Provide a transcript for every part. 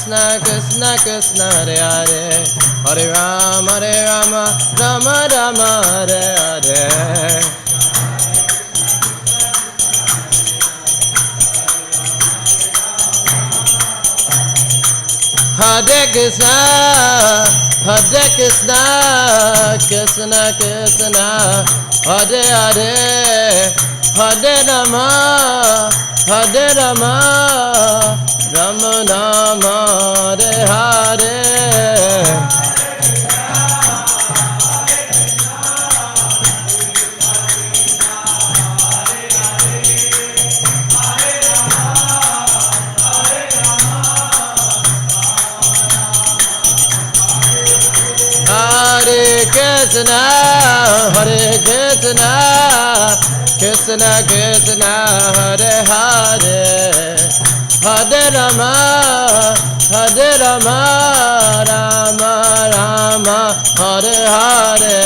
Krishna Krishna Krishna Hare Hare Hare Rama Rama Rama Hare Hare Hare Krishna Krishna Krishna Hare Hare Hare Rama Rama Rama Hare Hare Hare Krishna Krishna Krishna Hare Hare Hare Rama Rama Rama Hare Hare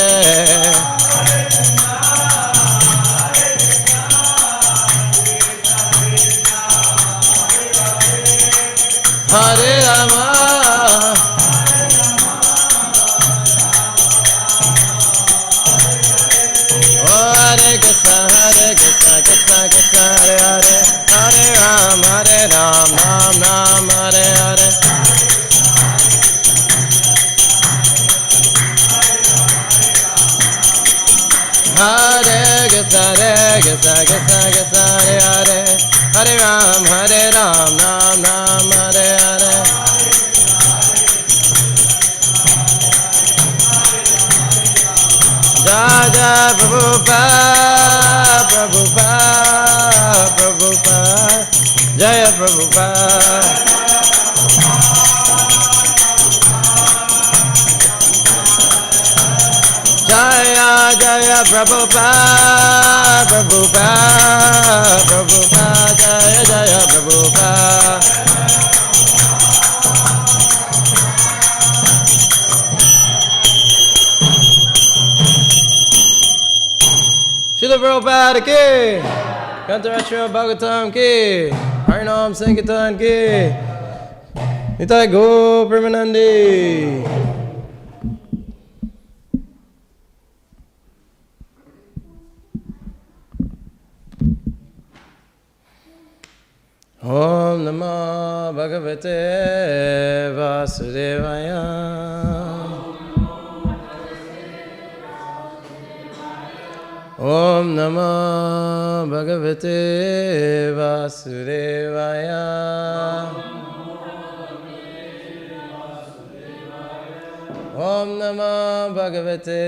Hare Rama Hare Krishna Krishna Krishna Hare Hare Hare Ram Ram Ram Hare Hare Hare Krishna Krishna Hare Hare Hare Ram Ram Ram Hare Hare Jaya Prabhupada Jaya Prabhupada Jaya Prabhupada Jaya Prabhupada Srila Prabhupada ki, Kantarashra Bhagavatam ki, Harinam Sankirtan ki, Nitai Go Premanandi. Om Namah Bhagavate Vasudevaya. Om Namah Bhagavate Vasudevaya. Om Namah Bhagavate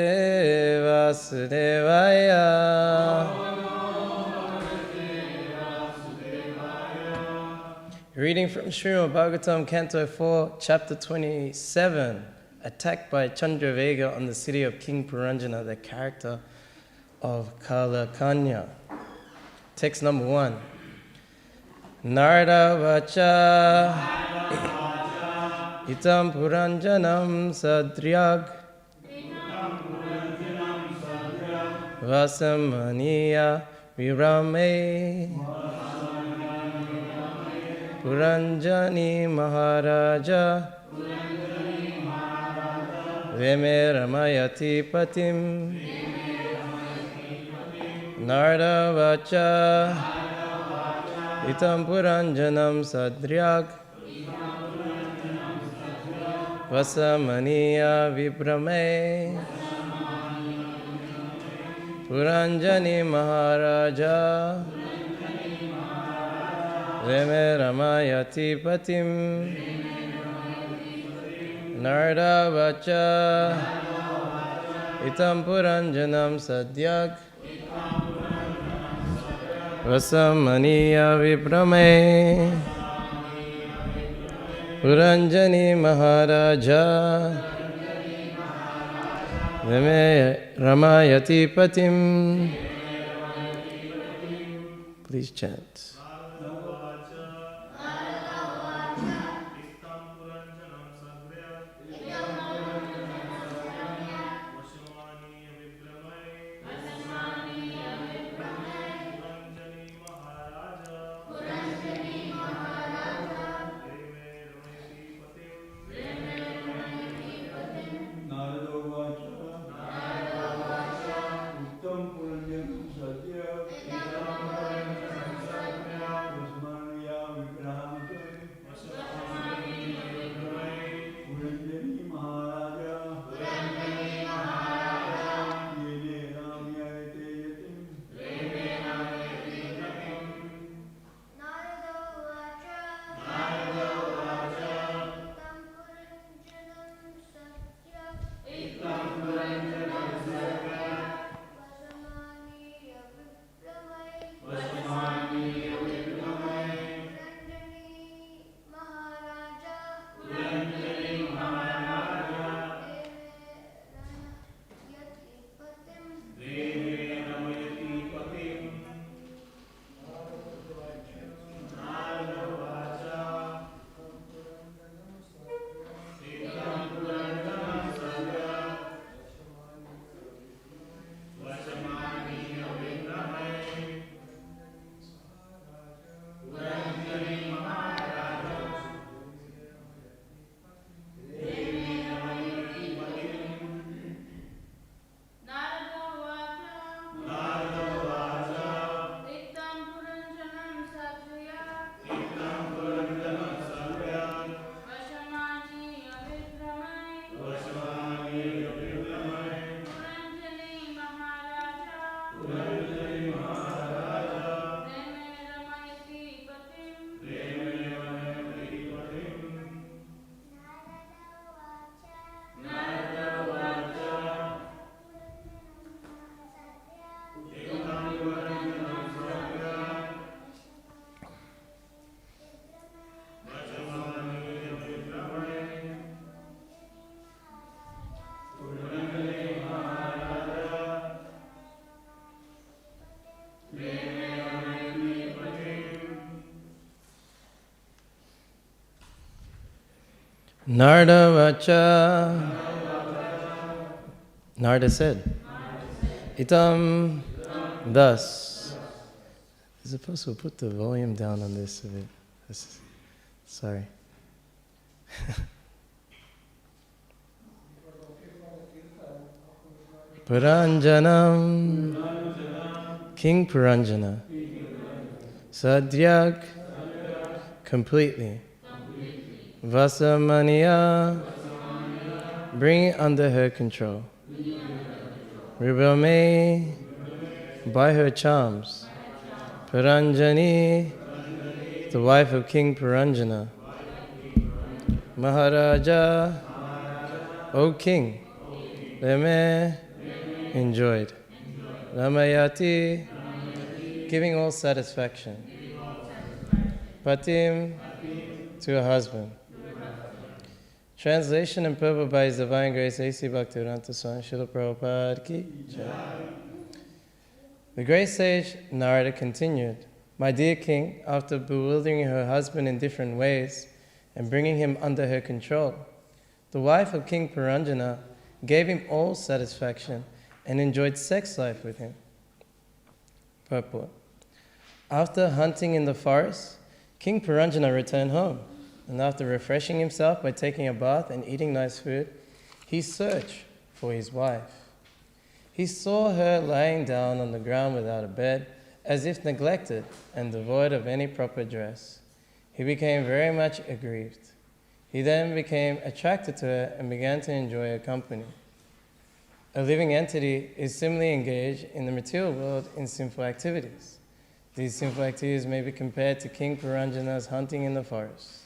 Vasudevaya. Reading from Srimad Bhagavatam, Canto 4, Chapter 27, Attacked by Chandravega on the city of King Puranjana, the character of Kalakanya. Text number 1. Narada Vacha Itam Puranjanam Sadryag Vasamaniya Virame Puranjani Maharaja Veme Ramayati Patim Narada Vacha Itam Puranjanam Sadryag Vasamaniya Vibrame Puranjani Maharaja Veme Ramayati Patim Narada Vacha Itam Puranjanam Sadryag Vasamaniya Vibrame Puranjani Maharaja Vime Ramayati Patim. Please chant. Narada vacha. Narada said, Itam, thus. Is it possible to put the volume down on this a bit? Sorry. Puranjanam, King Puranjana, Sadhyak, completely, Vasamaniya, bring it under her control, Rubame, by her charms, Puranjani, the wife of King Puranjana, Maharaja, O King, Leme, enjoyed, Ramayati, giving all satisfaction, Patim, to a husband. Translation and purport by His Divine Grace A.C. Bhaktivedanta Swami Srila Prabhupada Ki Jai. The great sage Narada continued, My dear king, after bewildering her husband in different ways and bringing him under her control, the wife of King Puranjana gave him all satisfaction and enjoyed sex life with him. Purport. After hunting in the forest, King Puranjana returned home, and after refreshing himself by taking a bath and eating nice food, he searched for his wife. He saw her lying down on the ground without a bed, as if neglected and devoid of any proper dress. He became very much aggrieved. He then became attracted to her and began to enjoy her company. A living entity is similarly engaged in the material world in sinful activities. These sinful activities may be compared to King Puranjana's hunting in the forest.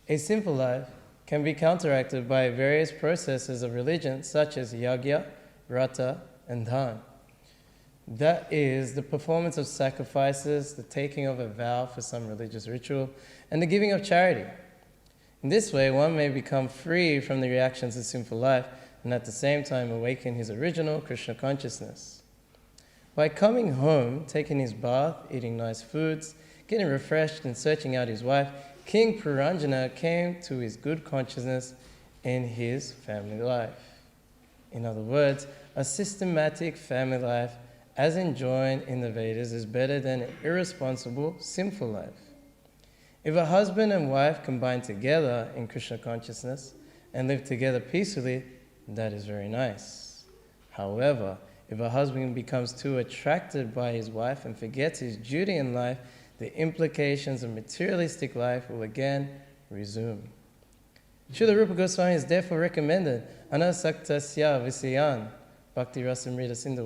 A sinful life can be counteracted by various processes of religion such as yagya, rata, and dhan. That is, the performance of sacrifices, the taking of a vow for some religious ritual, and the giving of charity. In this way, one may become free from the reactions of sinful life and at the same time awaken his original Krishna consciousness. By coming home, taking his bath, eating nice foods, getting refreshed and searching out his wife, King Puranjana came to his good consciousness in his family life. In other words, a systematic family life as enjoined in the Vedas is better than an irresponsible, sinful life. If a husband and wife combine together in Krishna consciousness and live together peacefully, that is very nice. However, if a husband becomes too attracted by his wife and forgets his duty in life, the implications of materialistic life will again resume. Srila Rupa Goswami has therefore recommended Anasaktasya Visayan, Bhakti Rasamrita Sindhu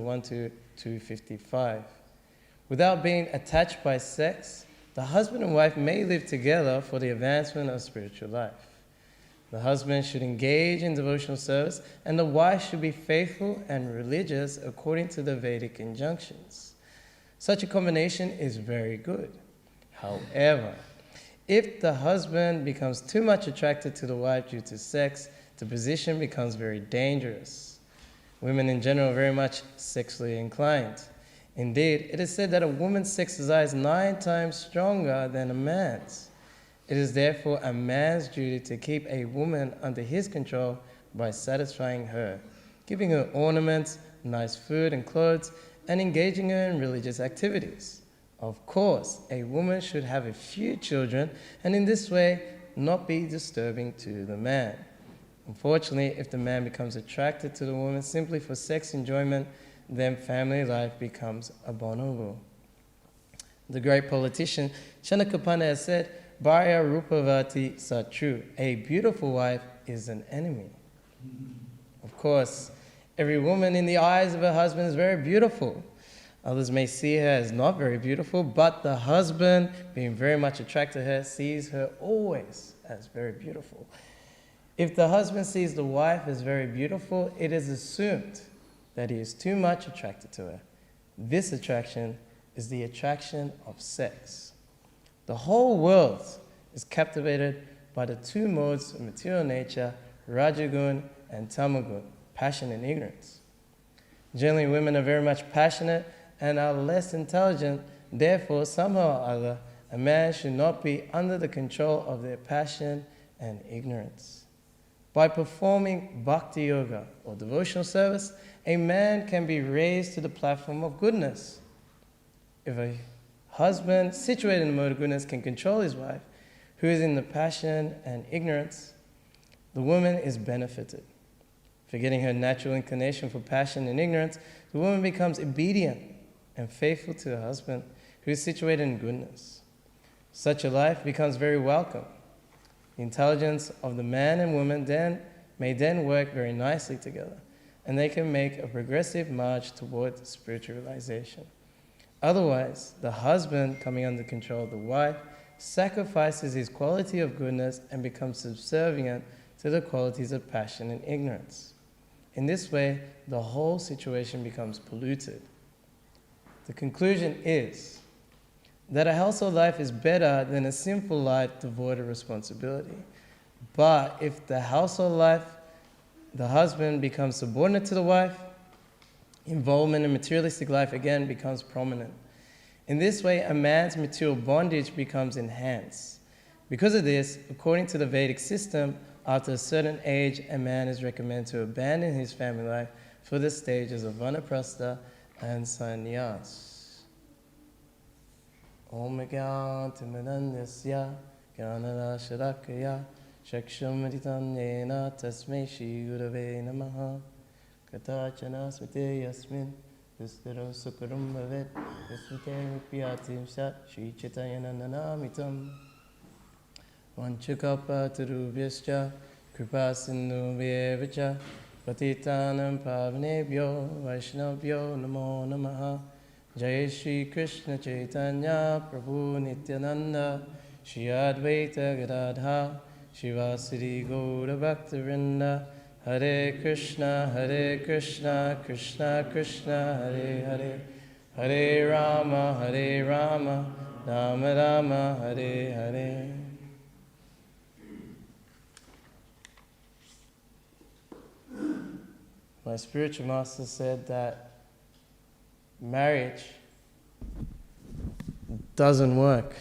1-255. Without being attached by sex, the husband and wife may live together for the advancement of spiritual life. The husband should engage in devotional service, and the wife should be faithful and religious according to the Vedic injunctions. Such a combination is very good. However, if the husband becomes too much attracted to the wife due to sex, the position becomes very dangerous. Women in general are very much sexually inclined. Indeed, it is said that a woman's sex desire is 9 times stronger than a man's. It is therefore a man's duty to keep a woman under his control by satisfying her, giving her ornaments, nice food and clothes, and engaging her in religious activities. Of course, a woman should have a few children, and in this way not be disturbing to the man. Unfortunately, if the man becomes attracted to the woman simply for sex enjoyment, then family life becomes abominable. The great politician Chanakapana has said, Bharya Rupavati Satru, a beautiful wife is an enemy. Of course, every woman in the eyes of her husband is very beautiful. Others may see her as not very beautiful, but the husband, being very much attracted to her, sees her always as very beautiful. If the husband sees the wife as very beautiful, it is assumed that he is too much attracted to her. This attraction is the attraction of sex. The whole world is captivated by the 2 modes of material nature, Rajagun and Tamagun, passion and ignorance. Generally, women are very much passionate and are less intelligent. Therefore, somehow or other, a man should not be under the control of their passion and ignorance. By performing Bhakti Yoga or devotional service, a man can be raised to the platform of goodness. If a husband situated in the mode of goodness can control his wife, who is in the passion and ignorance, the woman is benefited. Forgetting her natural inclination for passion and ignorance, the woman becomes obedient and faithful to her husband, who is situated in goodness. Such a life becomes very welcome. The intelligence of the man and woman may then work very nicely together, and they can make a progressive march toward spiritual realization. Otherwise, the husband, coming under control of the wife, sacrifices his quality of goodness and becomes subservient to the qualities of passion and ignorance. In this way, the whole situation becomes polluted. The conclusion is that a household life is better than a simple life devoid of responsibility. But if the household life, the husband becomes subordinate to the wife, involvement in materialistic life again becomes prominent. In this way, a man's material bondage becomes enhanced. Because of this, according to the Vedic system, after a certain age, a man is recommended to abandon his family life for the stages of vanaprastha and sannyas. Om Gyantimanandasya Gyanarasharakaya Shakshumritanyena Tasmai Shri Gurave Namaha Katachana Smite Yasmin Dustaro Sukarum Bhavet Yasmite Piyatim Sat Shri Chaitanya Nanamitam Vanchukapa Tarubhyascha Kripa Sindhu Vyevacha Patitanam Pavanebhyo Vaishnavyo Namo Namaha Jai Shri Krishna Chaitanya Prabhu Nityananda Shri Advaita Gadadha Shivasiri Gaura Bhaktivinoda Hare Krishna Krishna Krishna Hare Hare Hare Rama Rama Rama Hare Hare. My spiritual master said that marriage doesn't work.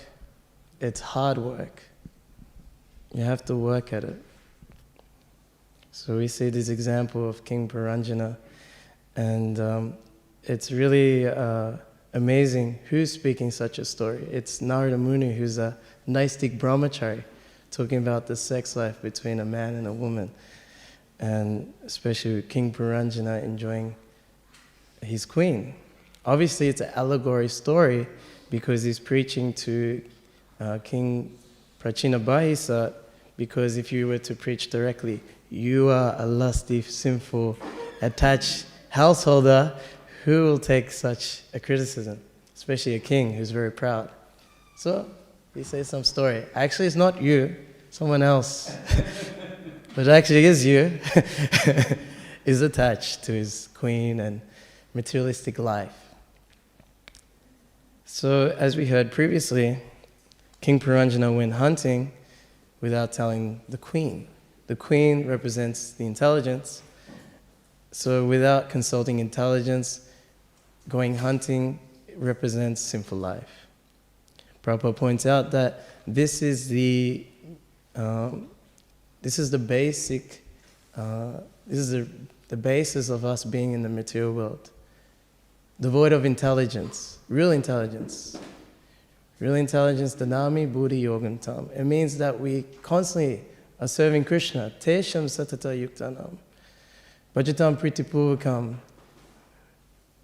It's hard work. You have to work at it. So we see this example of King Puranjana, and it's really amazing who's speaking such a story. It's Narada Muni, who's a Naistic brahmachari, talking about the sex life between a man and a woman, and especially King Puranjana enjoying his queen. Obviously, it's an allegory story because he's preaching to King Prachina Bahisa, because if you were to preach directly, you are a lusty, sinful, attached householder who will take such a criticism, especially a king who's very proud. So he says some story. Actually, it's not you, someone else. But actually is you, is attached to his queen and materialistic life. So as we heard previously, King Puranjana went hunting without telling the queen. The queen represents the intelligence. So without consulting intelligence, going hunting represents sinful life. Prabhupada points out that this is the basic, this is the basis of us being in the material world. Devoid of intelligence, real intelligence. Real intelligence, Dhanami Buddhi Yogam Tam. It means that we constantly are serving Krishna. Tesham Satata Yuktanam. Bhajatam Priti Puvakam.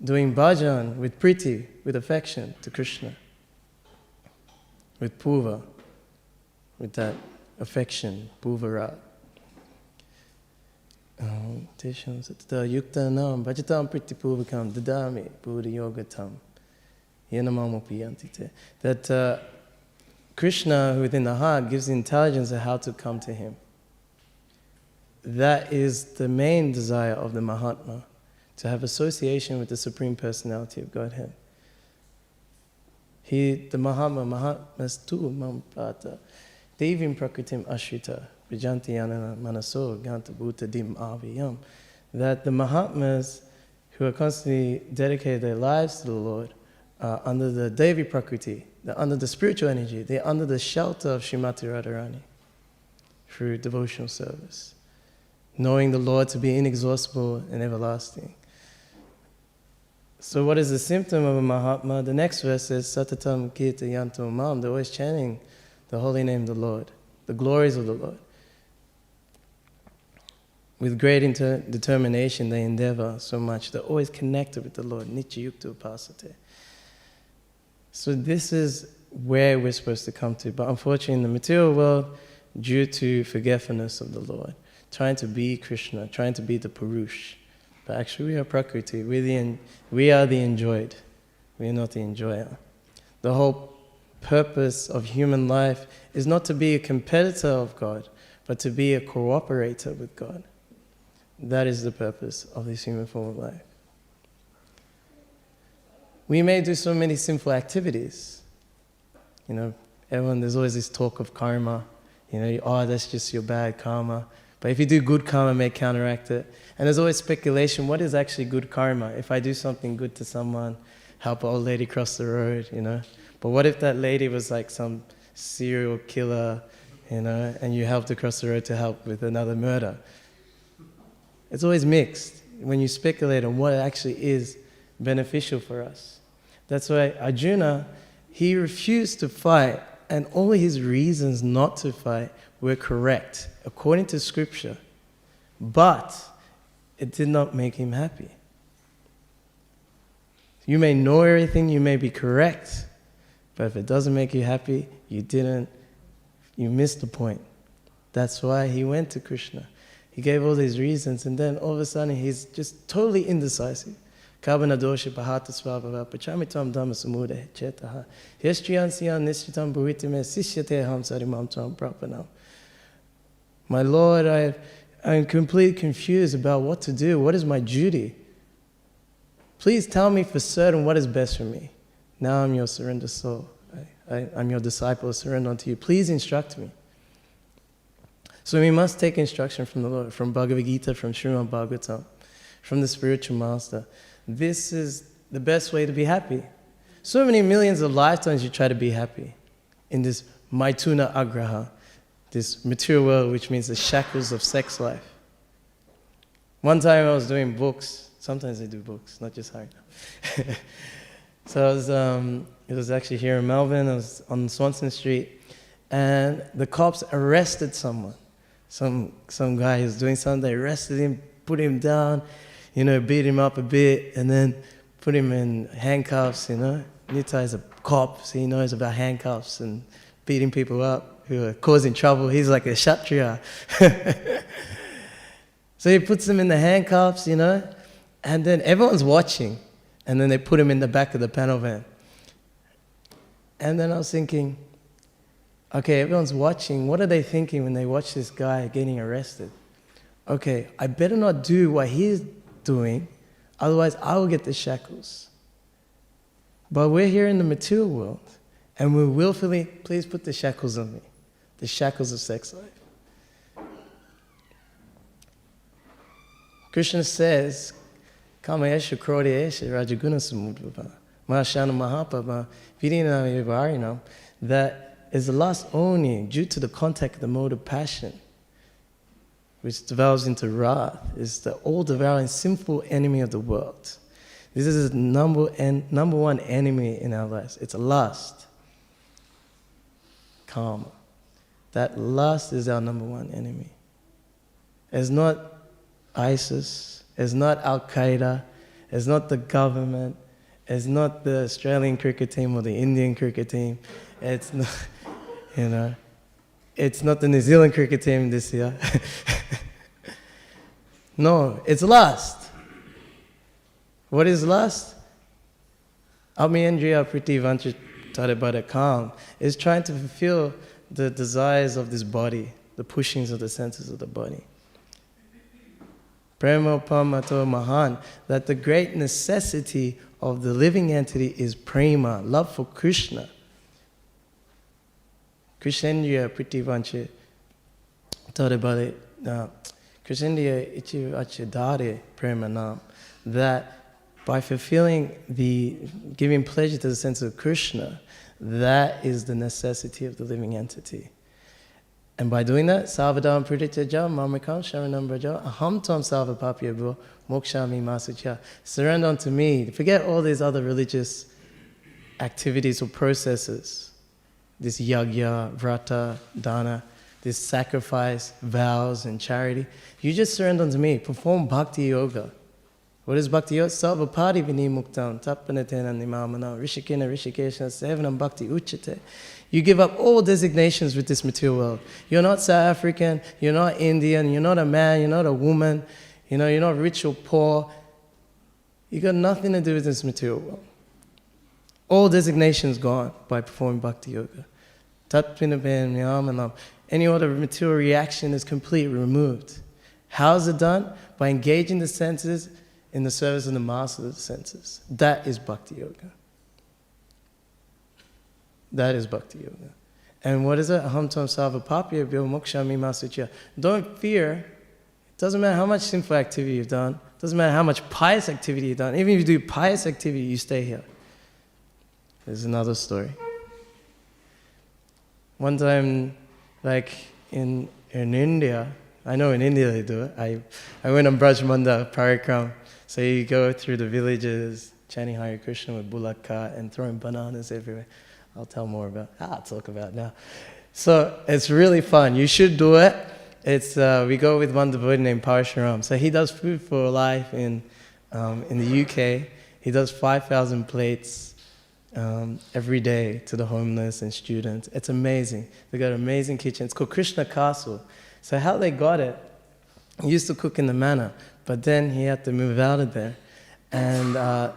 Doing bhajan with priti, with affection to Krishna. With puva, with that affection, puvara. Tesham Satata Yuktanam. Bhajatam Priti Puvakam. Dadami Buddhi Yogatam. That Krishna within the heart gives the intelligence of how to come to him. That is the main desire of the Mahatma, to have association with the Supreme Personality of Godhead. The Mahatmas tu mampata, devim prakritim ashrita, vijanti yanana manaso ganta bhuta dim aviyam. That the Mahatmas, who are constantly dedicated their lives to the Lord, under the Devi Prakriti, they're under the spiritual energy, they're under the shelter of Srimati Radharani. through devotional service, knowing the Lord to be inexhaustible and everlasting. So what is the symptom of a Mahatma? The next verse is Satatam Kirtayanto Mam. They're always chanting the holy name of the Lord, the glories of the Lord. With great determination, they endeavor so much. They're always connected with the Lord. Nityayukta upasate. So this is where we're supposed to come to. But unfortunately, in the material world, due to forgetfulness of the Lord, trying to be Krishna, trying to be the Purush. But actually, we are Prakriti. We are the enjoyed. We are not the enjoyer. The whole purpose of human life is not to be a competitor of God, but to be a cooperator with God. That is the purpose of this human form of life. We may do so many sinful activities. You know, there's always this talk of karma. You know, oh, that's just your bad karma. But if you do good karma, it may counteract it. And there's always speculation, what is actually good karma? If I do something good to someone, help an old lady cross the road, you know. But what if that lady was like some serial killer, you know, and you helped her cross the road to help with another murder? It's always mixed when you speculate on what actually is beneficial for us. That's why Arjuna, he refused to fight, and all his reasons not to fight were correct, according to scripture. But it did not make him happy. You may know everything, you may be correct, but if it doesn't make you happy, you missed the point. That's why he went to Krishna. He gave all these reasons, and then all of a sudden he's just totally indecisive. Kabana dosha pahata svabhava pachamitam dhamma samude chetaha yestriyan siyan nisritam bhuvitime sisyate ham sarimam tam prapanam. My Lord, I'm completely confused about what to do. What is my duty? Please tell me for certain what is best for me. Now I'm your surrendered soul. I'm your disciple, surrender unto you. Please instruct me. So we must take instruction from the Lord, from Bhagavad Gita, from Srimad Bhagavatam, from the spiritual master. This is the best way to be happy. So many millions of lifetimes you try to be happy in this maituna agraha, this material world, which means the shackles of sex life. One time I was doing books. Sometimes I do books, not just Harina. So it was actually here in Melbourne. I was on Swanson Street, and the cops arrested someone. Some guy who's doing something. They arrested him, put him down, you know, beat him up a bit, and then put him in handcuffs. You know, Nita is a cop, so he knows about handcuffs and beating people up who are causing trouble. He's like a kshatriya. So he puts them in the handcuffs, you know, and then everyone's watching, and then they put him in the back of the panel van. And then I was thinking, okay, everyone's watching. What are they thinking when they watch this guy getting arrested? Okay, I better not do what he's doing, otherwise I will get the shackles. But we're here in the material world, and we willfully, please put the shackles on me, the shackles of sex life. Krishna says, Kamayesha Krodiyesha Rajaguna Samudvapa Mahashana Mahapava Vidina Varinam, that is the last only due to the contact of the mode of passion, which develops into wrath, is the all-devouring sinful enemy of the world. This is the number one enemy in our lives. It's lust, karma. That lust is our number one enemy. It's not ISIS, it's not Al-Qaeda, it's not the government, it's not the Australian cricket team or the Indian cricket team, it's not, you know, it's not the New Zealand cricket team this year. No, it's lust. What is lust? Amiyandriya priti vancha tadabhada kam is trying to fulfill the desires of this body, the pushings of the senses of the body. Prema pamato mahan, that the great necessity of the living entity is prema, love for Krishna. Krishendriya pritivanche tadabhade Krishendriya ichi achidare prema nam, that by fulfilling giving pleasure to the sense of Krishna, that is the necessity of the living entity. And by doing that, Savadam Pritityaja, Mamikam, Sharanam Braja, Aham Tam Savapapyabhu, Mokshami Masucha. Surrender unto me. Forget all these other religious activities or processes. This yagya, vrata, dana, this sacrifice, vows, and charity. You just surrender unto me. Perform Bhakti Yoga. What is Bhakti Yoga? Sarvapadi vinimuktam, tapanatena nimamana, rishikena rishikesha, sevanam bhakti uchate. You give up all designations with this material world. You're not South African, you're not Indian, you're not a man, you're not a woman, you're not rich or poor. You got nothing to do with this material world. All designations gone by performing Bhakti Yoga. Any other material reaction is completely removed. How is it done? By engaging the senses in the service of the master of the senses. That is Bhakti Yoga. That is Bhakti Yoga. And what is it? Aham tam sarvapapya bhyo mokshami masucha. Don't fear. It doesn't matter how much sinful activity you've done. It doesn't matter how much pious activity you've done. Even if you do pious activity, you stay here. There's another story. One time, like in India, I know in India they do it. I went on Brajmanda Parikram. So you go through the villages, chanting Hare Krishna with bulaka and throwing bananas everywhere. I'll talk about it now. So it's really fun. You should do it. We go with one devotee named Parshuram. So he does food for life in the UK. He does 5,000 plates every day to the homeless and students. It's amazing. They got an amazing kitchen. It's called Krishna Castle. So how they got it, he used to cook in the manor, but then he had to move out of there. And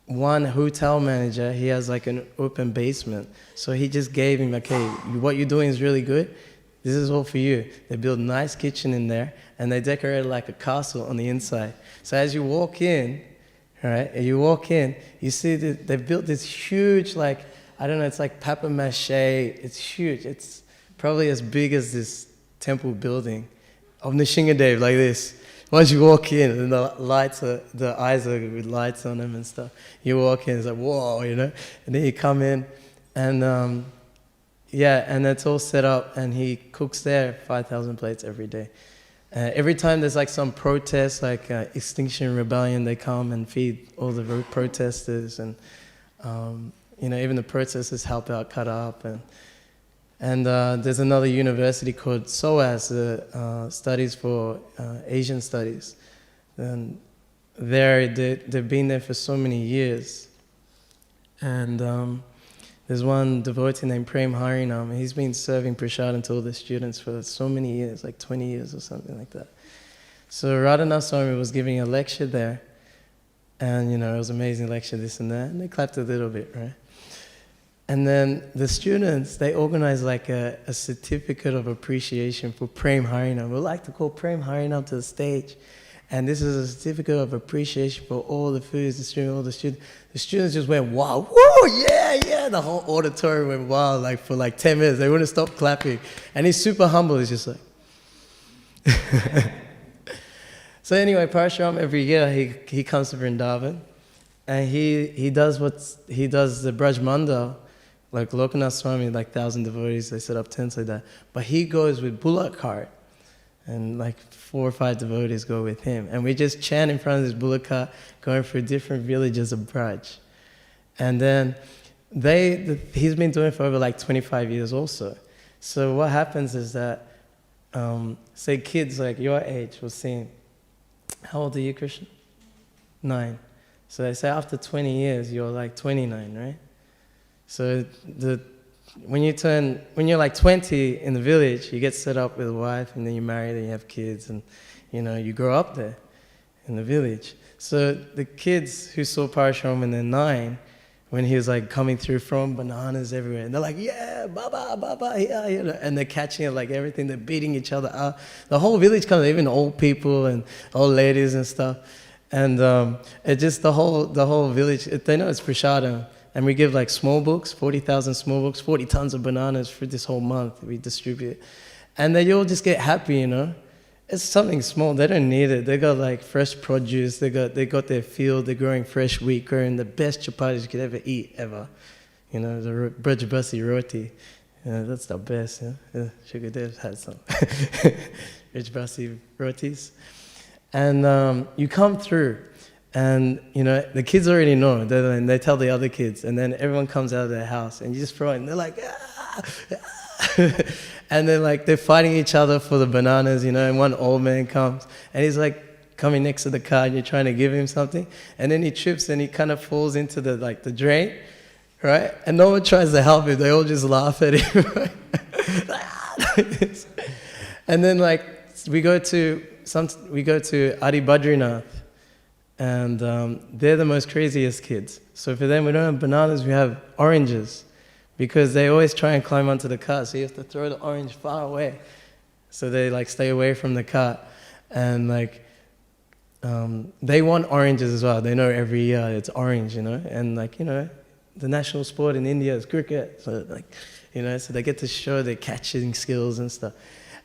one hotel manager, he has like an open basement. So he just gave him, okay, what you're doing is really good. This is all for you. They built a nice kitchen in there, and they decorated like a castle on the inside. So as you walk in, right, you see that they've built this huge, like, I don't know, it's like papier-mâché. It's huge. It's probably as big as this temple building of Nishingadev, like this. Once you walk in, and the eyes are with lights on them and stuff. You walk in, it's like, whoa, And then you come in, and and it's all set up, and he cooks there 5,000 plates every day. Every time there's like some protest, like Extinction Rebellion, they come and feed all the protesters, and even the protesters help out cut up, and there's another university called SOAS, Studies for Asian Studies, and they've been there for so many years, and there's one devotee named Prem Harinam. He's been serving prasadam to all the students for so many years, like 20 years or something like that. So Radhanath Swami was giving a lecture there, and it was an amazing lecture, this and that, and they clapped a little bit, right? And then the students, they organized like a certificate of appreciation for Prem Harinam. We'd like to call Prem Harinam to the stage. And this is a certificate of appreciation for all the foods, all the students. The students just went, wow, whoa, yeah. The whole auditorium went wild, like for like 10 minutes. They wouldn't stop clapping. And he's super humble. He's just like. So anyway, Parshuram, every year he comes to Vrindavan. And he does the Brajmanda, like Lokanath Swami, like 1,000 devotees, they set up tents like that. But he goes with bullock cart, and like 4 or 5 devotees go with him. And we just chant in front of this bullock cart, going through different villages of Braj. And then he's been doing it for over like 25 years also. So what happens is that, say kids like your age will sing, how old are you, Krishna? 9. So they say after 20 years, you're like 29, right? So when you're like 20 in the village, you get set up with a wife, and then you marry, then you have kids, and you grow up there in the village. So the kids who saw Parshuram when they're 9, when he was like coming through from bananas everywhere, and they're like, yeah, baba, yeah, and they're catching it like everything, they're beating each other up. The whole village comes, even old people and old ladies and stuff. And it just the whole village, they know it's prasadam. And we give like small books, 40,000 small books, 40 tons of bananas for this whole month. We distribute. And they all just get happy, It's something small. They don't need it. They got like fresh produce. They got their field. They're growing fresh wheat, growing the best chapatis you could ever eat, ever. The Brajabasi roti. Yeah, that's the best. Yeah, Shukadev had some rich basi rotis. And you come through, and the kids already know. They tell the other kids, and then everyone comes out of their house, and you just throw it, and they're like, ah, ah. And they're fighting each other for the bananas, and one old man comes, and he's like coming next to the car, and you're trying to give him something, and then he trips, and he kind of falls into the drain, right? And no one tries to help him. They all just laugh at him. And then we go to Adi Badrinath, and they're the most craziest kids. So for them, we don't have bananas, we have oranges, because they always try and climb onto the cart, so you have to throw the orange far away. So they stay away from the cart, and they want oranges as well. They know every year it's orange, and the national sport in India is cricket, so so they get to show their catching skills and stuff.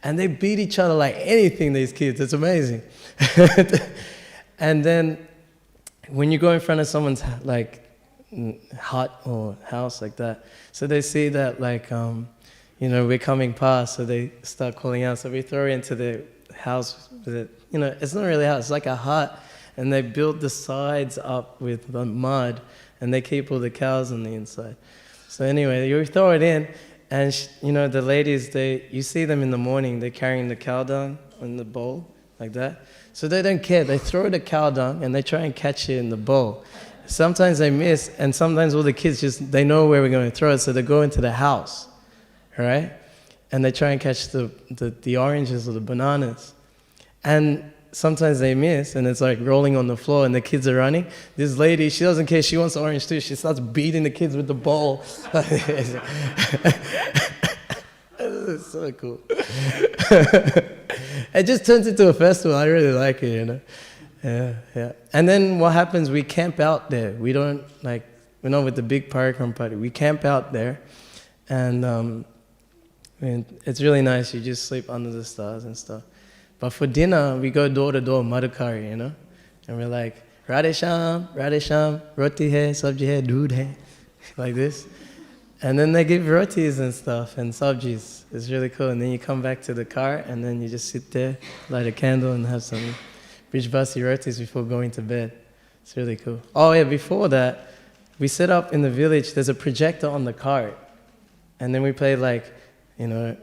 And they beat each other like anything, these kids. It's amazing. And then when you go in front of someone's hut or house like that, so they see that we're coming past, so they start calling out. So we throw into the house. It's not really a house. It's like a hut, and they build the sides up with the mud, and they keep all the cows on the inside. So anyway, you throw it in. And the ladies, you see them in the morning, they're carrying the cow dung in the bowl, like that. So they don't care. They throw the cow dung and they try and catch it in the bowl. Sometimes they miss, and sometimes all the kids they know where we're going to throw it, so they go into the house, right? And they try and catch the oranges or the bananas. And sometimes they miss, and it's rolling on the floor, and the kids are running. This lady, she doesn't care. She wants the orange too. She starts beating the kids with the bowl. It's so cool. It just turns into a festival. I really like it, Yeah. And then what happens? We camp out there. We don't we're not with the big parikram party. We camp out there, and it's really nice. You just sleep under the stars and stuff. But for dinner, we go door to door, madhukari, and we're like, Radhe Sham, roti hai, sabji hai, doodh hai, like this. And then they give rotis and stuff and sabjis. It's really cool. And then you come back to the car, and then you just sit there, light a candle, and have some brijbasi rotis before going to bed. It's really cool. Oh yeah, before that, we set up in the village, there's a projector on the cart. And then we play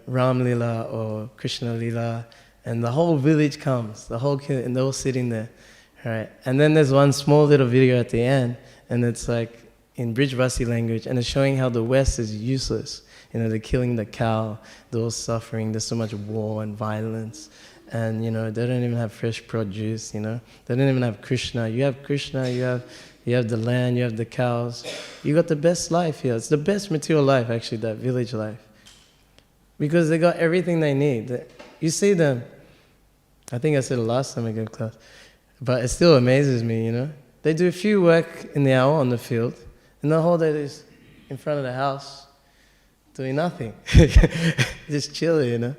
Ram Lila or Krishna Lila. And the whole village comes, and they're all sitting there, right? And then there's one small little video at the end, and it's in Brijbasi language, and it's showing how the West is useless. They're killing the cow, they're all suffering, there's so much war and violence, and they don't even have fresh produce, they don't even have Krishna. You have Krishna, you have the land, you have the cows. You got the best life here. It's the best material life, actually, that village life. Because they got everything they need. You see them, I think I said it last time I gave class, but it still amazes me, They do a few work in the hour on the field, and the whole day they're just in front of the house, doing nothing. Just chilling,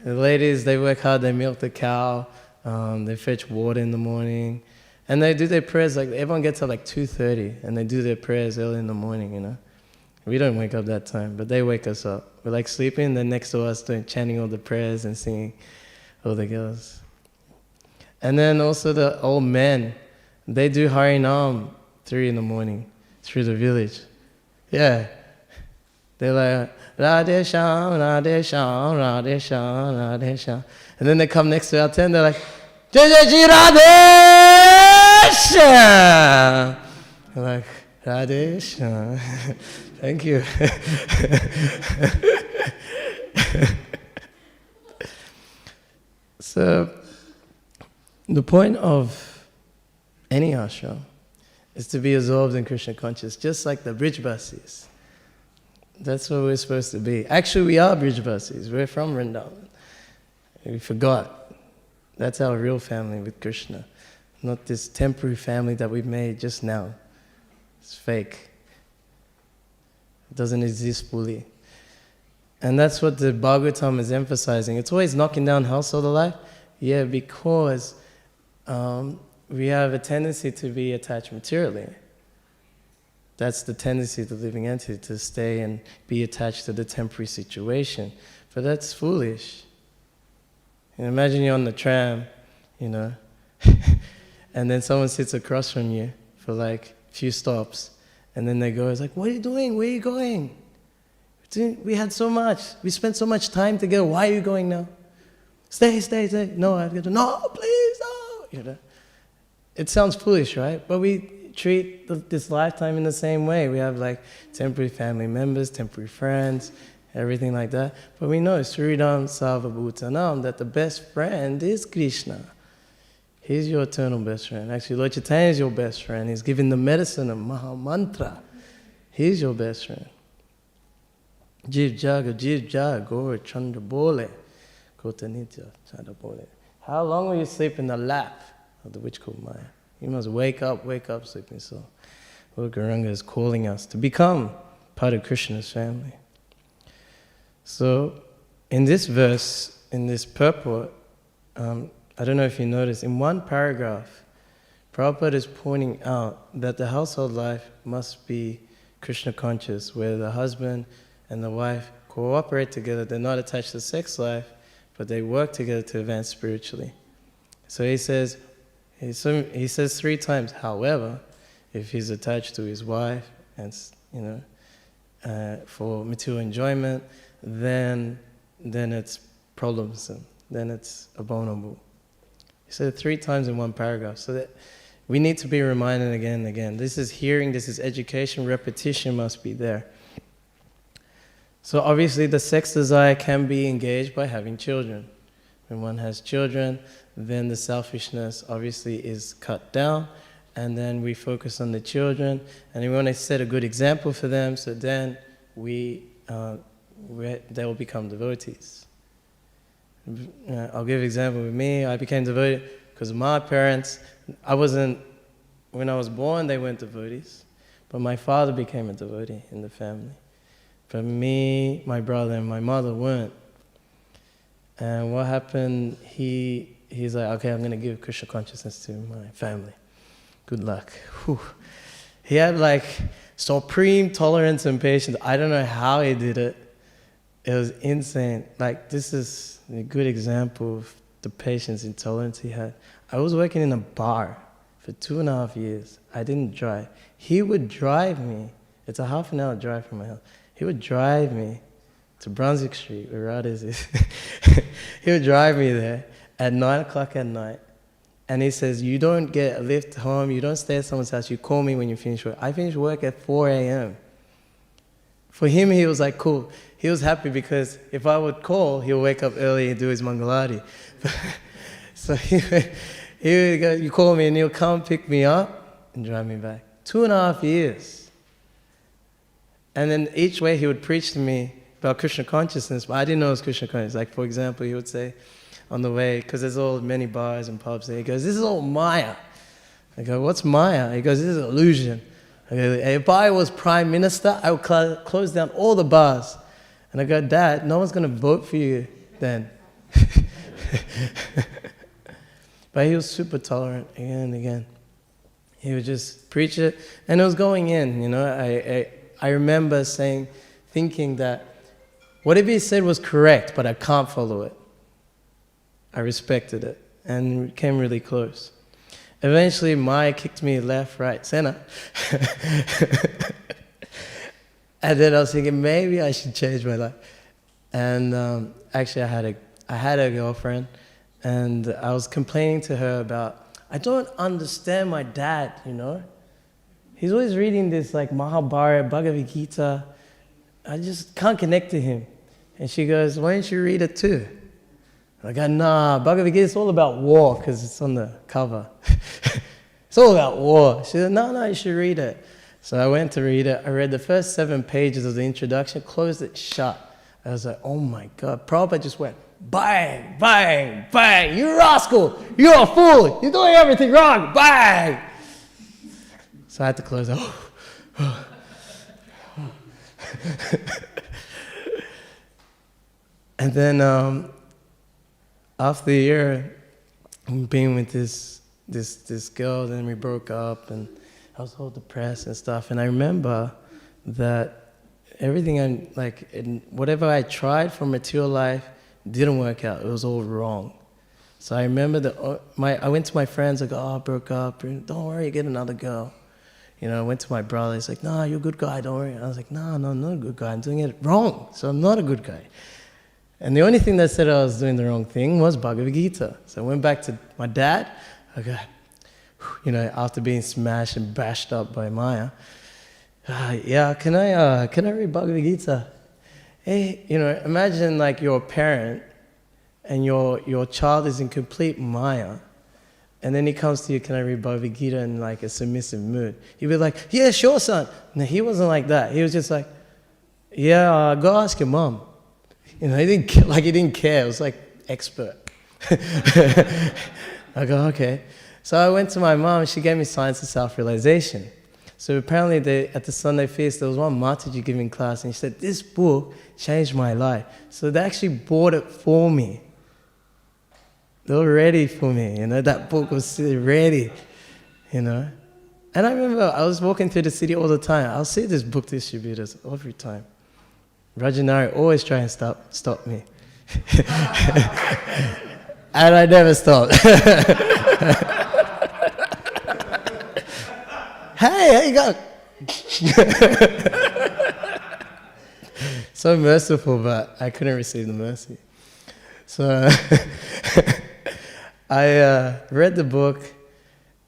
The ladies, they work hard, they milk the cow, they fetch water in the morning, and they do their prayers, everyone gets up 2:30, and they do their prayers early in the morning, We don't wake up that time, but they wake us up. We're sleeping, then next to us chanting all the prayers and singing all the girls. And then also the old men, they do Harinam 3 in the morning through the village. Yeah. They're like, Radhe Sham, Radhe Sham, Radhe Sham, Radhe Sham. And then they come next to our tent, they're like, Jai Jai Ji Radhe Sham. They're like, Radhe Sham. Thank you. So, the point of any ashram is to be absorbed in Krishna consciousness, just like the Brijbasis. That's what we're supposed to be. Actually, we are Brijbasis. We're from Vrindavan. We forgot. That's our real family with Krishna, not this temporary family that we've made just now. It's fake. It doesn't exist fully. And that's what the Bhagavatam is emphasizing. It's always knocking down household life. Yeah, because we have a tendency to be attached materially. That's the tendency of the living entity, to stay and be attached to the temporary situation. But that's foolish. And imagine you're on the tram, and then someone sits across from you for like a few stops, and then they go, it's like, what are you doing? Where are you going? We had so much. We spent so much time together. Why are you going now? Stay. No, I have to go. No, please, no. It sounds foolish, right? But we treat this lifetime in the same way. We have like temporary family members, temporary friends, everything like that. But we know Sridham Sarvabhutanam, that the best friend is Krishna. He's your eternal best friend. Actually, Lord Chaitanya is your best friend. He's giving the medicine of Maha Mantra. He's your best friend. Jiv Jaga, Gaur Chandra Bole, Kota Nitya Chandra Bole. How long will you sleep in the lap of the witch called Maya? You must wake up, sleeping soul. Lord Gauranga is calling us to become part of Krishna's family. So, in this verse, in this purport, I don't know if you noticed, in one paragraph, Prabhupada is pointing out that the household life must be Krishna conscious, where the husband and the wife cooperate together. They're not attached to sex life, but they work together to advance spiritually. So he says 3 times, however, if he's attached to his wife and for material enjoyment, then it's problemsome, then it's abominable. He said it 3 times in one paragraph, so that we need to be reminded again and again. This is hearing, this is education, repetition must be there. So obviously the sex desire can be engaged by having children. When one has children, then the selfishness obviously is cut down, and then we focus on the children, and we want to set a good example for them, so then they will become devotees. I'll give an example with me. I became devotee because my parents, when I was born, they weren't devotees, but my father became a devotee in the family. But me, my brother, and my mother weren't. And what happened, he's like, okay, I'm going to give Krishna consciousness to my family. Good luck. Whew. He had like supreme tolerance and patience. I don't know how he did it. It was insane. Like, this is a good example of the patience and tolerance he had. I was working in a bar for 2.5 years. I didn't drive. He would drive me. It's a half an hour drive from my house. He would drive me to Brunswick Street, where Radha's is. He would drive me there at 9 o'clock at night. And he says, you don't get a lift home, you don't stay at someone's house, you call me when you finish work. I finish work at 4 a.m. For him, he was like, cool. He was happy because if I would call, he'll wake up early and do his Mangalati. So he would go, you call me and he'll come pick me up and drive me back. 2.5 years. And then each way he would preach to me about Krishna consciousness, but I didn't know it was Krishna consciousness. Like, for example, he would say on the way, because there's all many bars and pubs there, he goes, this is all Maya. I go, what's Maya? He goes, this is illusion. I go, if I was prime minister, I would close down all the bars. And I go, Dad, no one's going to vote for you then. But he was super tolerant again and again. He would just preach it, and it was going in, I remember thinking that whatever he said was correct, but I can't follow it. I respected it, and it came really close. Eventually, Maya kicked me left, right, center. And then I was thinking, maybe I should change my life. And actually, I had a girlfriend, and I was complaining to her about, I don't understand my dad, He's always reading this like Mahabharata, Bhagavad Gita. I just can't connect to him. And she goes, why don't you read it too? I go, nah, Bhagavad Gita is all about war because it's on the cover. It's all about war. She said, no, you should read it. So I went to read it. I read the first 7 pages of the introduction, closed it shut. I was like, oh my God. Prabhupada just went, bang, bang, bang. You rascal. You're a fool. You're doing everything wrong. Bang. So I had to close it. And then after a year, being with this girl, then we broke up, and I was all depressed and stuff. And I remember that everything whatever I tried for material life didn't work out. It was all wrong. So I remember I went to my friends, I go, I broke up, don't worry, get another girl. I went to my brother, he's like, nah, you're a good guy, don't worry. I was like, no, I'm not a good guy, I'm doing it wrong, so I'm not a good guy. And the only thing that said I was doing the wrong thing was Bhagavad Gita. So I went back to my dad, after being smashed and bashed up by Maya, can I read Bhagavad Gita? Hey, imagine like you're a parent and your child is in complete Maya, and then he comes to you, can I read Bhagavad Gita, in like a submissive mood? You'd be like, yeah, sure, son. No, he wasn't like that. He was just like, yeah, go ask your mom. He didn't care. It was like expert. I go, okay. So I went to my mom, and she gave me Science of Self-Realization. So apparently at the Sunday feast, there was one Mataji giving class, and she said, this book changed my life. So they actually bought it for me. They were ready for me, that book was ready, And I remember I was walking through the city all the time. I'll see these book distributors every time. Rajanari always try and stop me. And I never stopped. Hey, how you going? So merciful, but I couldn't receive the mercy. So I read the book,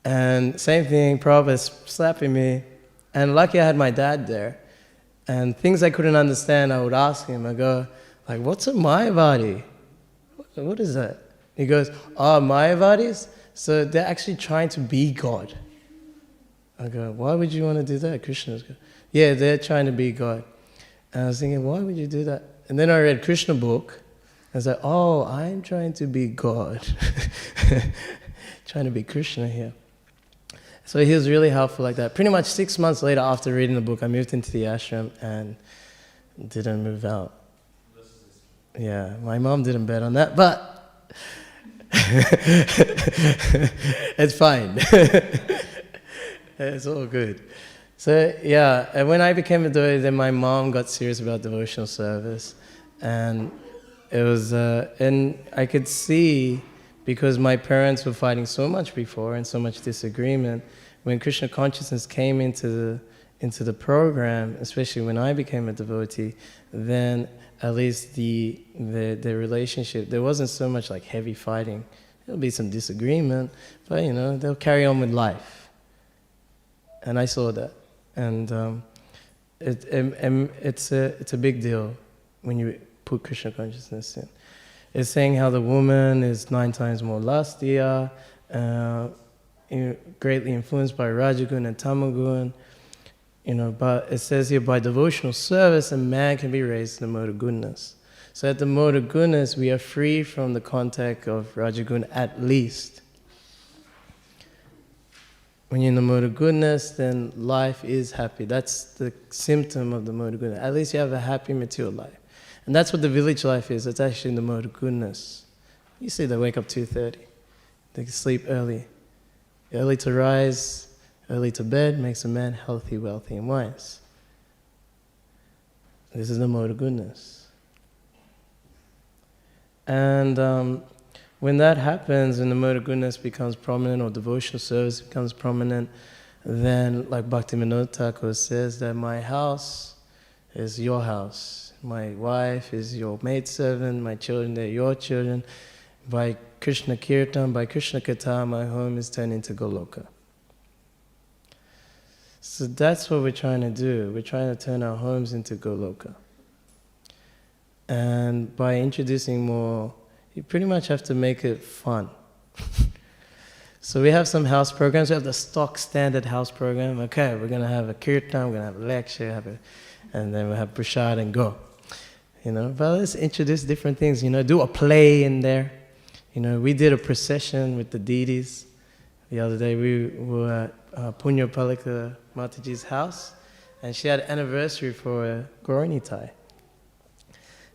and same thing, Prabhupada slapping me. And lucky I had my dad there. And things I couldn't understand, I would ask him. I go, like, what's a Mayavadi? What is that? He goes, Mayavadis? So they're actually trying to be God. I go, why would you want to do that? Krishna's go, yeah, they're trying to be God. And I was thinking, why would you do that? And then I read Krishna book. I was like, I'm trying to be God. Trying to be Krishna here. So he was really helpful like that. Pretty much 6 months later after reading the book, I moved into the ashram and didn't move out. Yeah, my mom didn't bet on that, but it's fine. It's all good. So yeah, and when I became a devotee, then my mom got serious about devotional service. And it was, and I could see, because my parents were fighting so much before and so much disagreement, when Krishna consciousness came into the program, especially when I became a devotee, then at least the relationship, there wasn't so much like heavy fighting. There'll be some disagreement, but they'll carry on with life. And I saw that. And it's a big deal when you put Krishna consciousness in. It's saying how the woman is 9 times more lustier, greatly influenced by Rajagun and Tamagun, but it says here, by devotional service, a man can be raised in the mode of goodness. So at the mode of goodness, we are free from the contact of Rajagun at least. When you're in the mode of goodness, then life is happy. That's the symptom of the mode of goodness. At least you have a happy material life. And that's what the village life is. It's actually in the mode of goodness. You see, they wake up 2:30. They can sleep early. Early to rise, early to bed makes a man healthy, wealthy, and wise. This is the mode of goodness. And when that happens, when the mode of goodness becomes prominent or devotional service becomes prominent, then like Bhaktivinoda Thakur says that my house is your house. My wife is your maidservant, my children, they're your children. By Krishna Kirtan, by Krishna Katha, my home is turned into Goloka. So that's what we're trying to do. We're trying to turn our homes into Goloka. And by introducing more, you pretty much have to make it fun. So we have some house programs. We have the stock standard house program. Okay, we're going to have a kirtan, we're going to have a lecture, and then we'll have prasad and go. But let's introduce different things, do a play in there. We did a procession with the deities. The other day we were at Punya Palika Mataji's house, and she had an anniversary for a Gauranitai.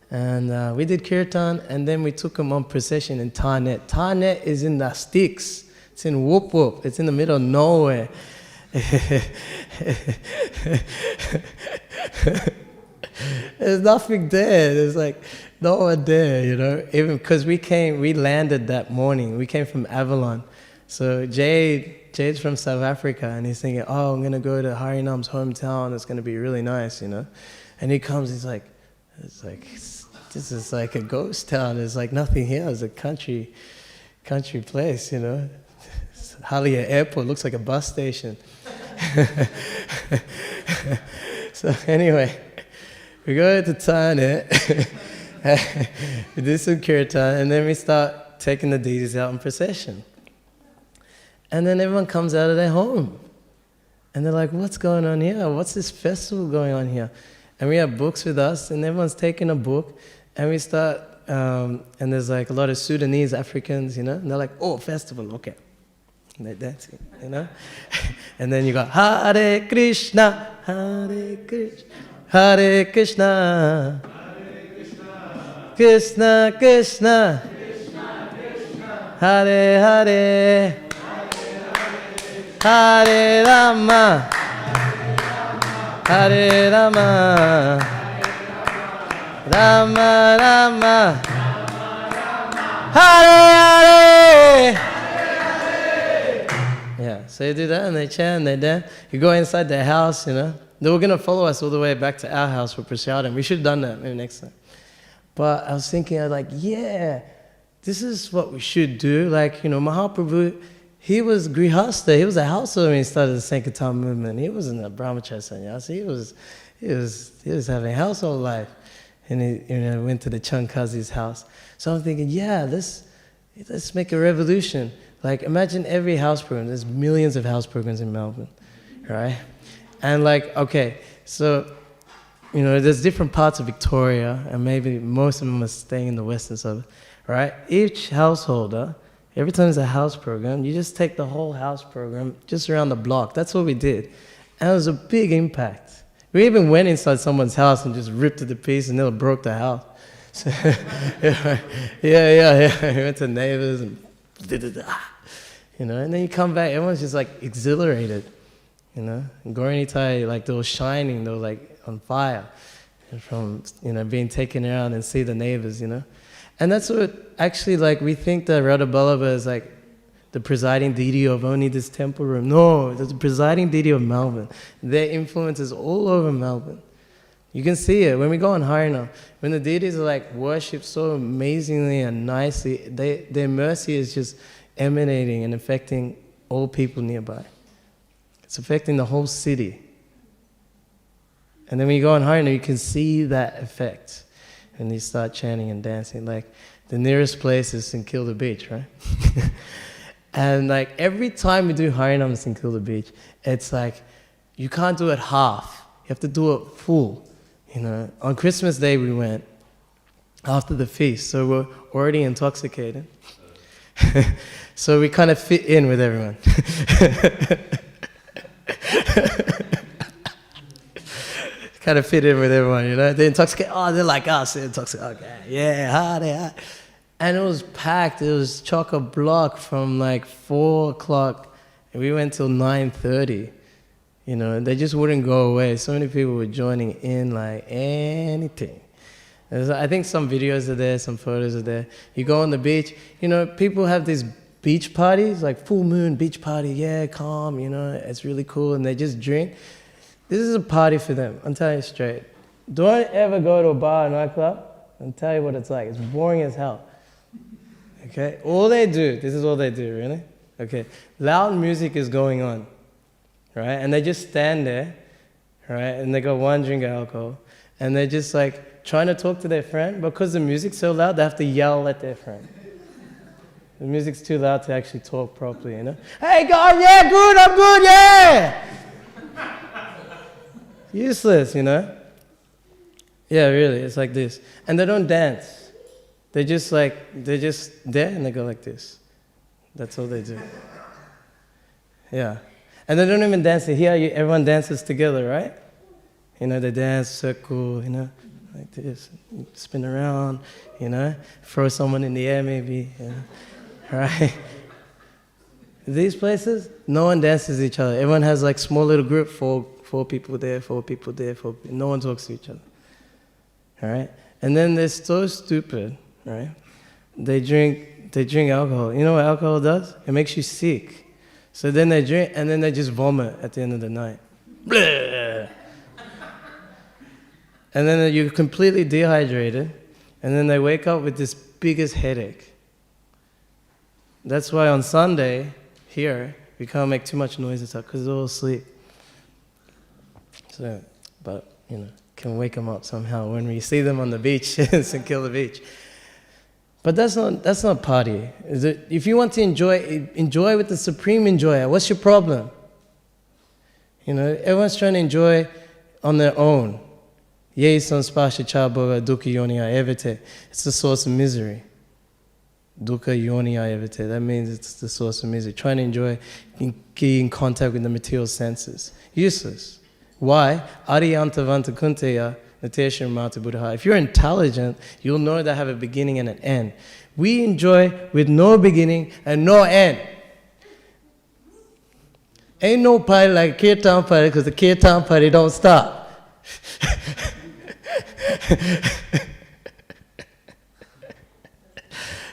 And we did kirtan, and then we took them on procession in Tarnet. Tarnet is in the sticks. It's in Whoop Whoop. It's in the middle of nowhere. There's nothing there. There's like no one there, you know. Even because we landed that morning. We came from Avalon. So Jade's from South Africa, and he's thinking, oh, I'm gonna go to Harinam's hometown. It's gonna be really nice, you know. And he comes, he's like, this is like a ghost town. There's like nothing here. It's a country place, you know. It's hardly an airport. It looks like a bus station. So anyway, we go to Thane, we do some Kirtan, and then we start taking the deities out in procession. And then everyone comes out of their home. And they're like, what's going on here? What's this festival going on here? And we have books with us, and everyone's taking a book, and we start, and there's like a lot of Sudanese Africans, you know, and they're like, oh, festival, okay. And they're dancing, you know. And then you go, Hare Krishna, Hare Krishna, Hare Krishna, Krishna Krishna, Hare Hare, Hare Rama, Hare Rama, Rama Rama, Hare Hare. Yeah, so you do that and they chant and they dance. You go inside their house, you know. They were going to follow us all the way back to our house for prasadam. We should have done that maybe next time. But I was thinking, I was like, yeah, this is what we should do. Like, you know, Mahaprabhu, he was grihastha. He was a householder when he started the Sankirtan movement. He wasn't a brahmacharya sannyasi. He was having a household life. And he, you know, went to the Chankazi's house. So I'm thinking, yeah, let's make a revolution. Like, imagine every house program. There's millions of house programs in Melbourne, right? And like, okay, so, you know, there's different parts of Victoria, and maybe most of them are staying in the western suburbs, right? Each householder, every time there's a house program, you just take the whole house program just around the block. That's what we did. And it was a big impact. We even went inside someone's house and just ripped it to pieces and nearly broke the house. So, yeah. We went to neighbors and you know, and then you come back, everyone's just like exhilarated, you know. And Gauranitai, like they were shining, they were like on fire from, you know, being taken around and see the neighbors, you know. And that's what actually, like, we think that Radha Bulova is like the presiding deity of only this temple room. No, it's the presiding deity of Melbourne. Their influence is all over Melbourne. You can see it when we go on Harinam. When the deities are like worshipped so amazingly and nicely, their mercy is just emanating and affecting all people nearby. It's affecting the whole city. And then when you go on Harinam, you can see that effect. And you start chanting and dancing. Like, the nearest place is St Kilda Beach, right? And like, every time we do Harinam in St Kilda Beach, it's like, you can't do it half. You have to do it full. You know, on Christmas Day we went after the feast, so we're already intoxicated. So we kind of fit in with everyone. Kind of fit in with everyone, you know. They're intoxicated. Oh, they're like us. They're intoxicated. Okay, yeah, and it was packed. It was chock-a-block from like 4 o'clock, and we went till 9:30. You know, they just wouldn't go away. So many people were joining in like anything. I think some videos are there, some photos are there. You go on the beach, you know, people have these beach parties, like full moon beach party, yeah, calm, you know, it's really cool, and they just drink. This is a party for them, I'm telling you straight. Don't ever go to a bar or nightclub and tell you what it's like. It's boring as hell. Okay? All they do, this is all they do, really? Okay. Loud music is going on, right? And they just stand there, right? And they got one drink of alcohol. And they're just like trying to talk to their friend. Because the music's so loud, they have to yell at their friend. The music's too loud to actually talk properly, you know? Hey, God, yeah, good, I'm good, yeah! Useless, you know? Yeah, really, it's like this. And they don't dance. They're just there and they go like this. That's all they do. Yeah. And they don't even dance. Here, everyone dances together, right? You know, they dance, circle, you know, like this. Spin around, you know, throw someone in the air maybe, you know, right? These places, no one dances with each other. Everyone has like small little group, four people there, 4 people there, no one talks to each other. All right? And then they're so stupid, right? They drink alcohol. You know what alcohol does? It makes you sick. So then they drink, and then they just vomit at the end of the night. Blah! And then you're completely dehydrated, and then they wake up with this biggest headache. That's why on Sunday, here, we can't make too much noise and stuff, because they're all asleep. So, but, can wake them up somehow when we see them on the beach, St. Kilda Beach. But that's not party. If you want to enjoy with the supreme enjoyer. What's your problem? Everyone's trying to enjoy on their own. Ye sanspasha chaboga dukkha yoniya evite. It's the source of misery. Dukkha yoniya evite. That means it's the source of misery. Trying to enjoy in contact with the material senses. Useless. Why? Ariyantavanta kunteya natesham mata buddha. If you're intelligent, you'll know that have a beginning and an end. We enjoy with no beginning and no end. Ain't no party like Kirtan party, because the Kirtan party don't stop.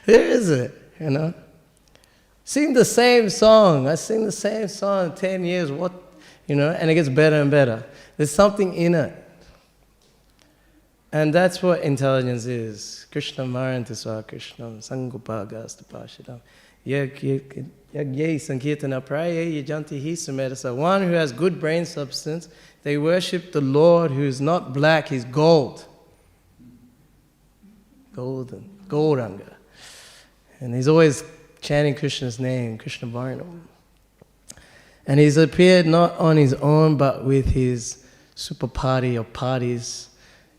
There is it, Sing the same song. I sing the same song 10 years, and it gets better and better. There's something in it. And that's what intelligence is. Krishna Marantaswa Krishnam Sangupagastapashidam. Yagye Sankirtana Praya Yajanti Hisamedasa. One who has good brain substance, they worship the Lord who is not black, he's gold. Gauranga. And he's always chanting Krishna's name, Krishna Varnam. And he's appeared not on his own, but with his super party or parties,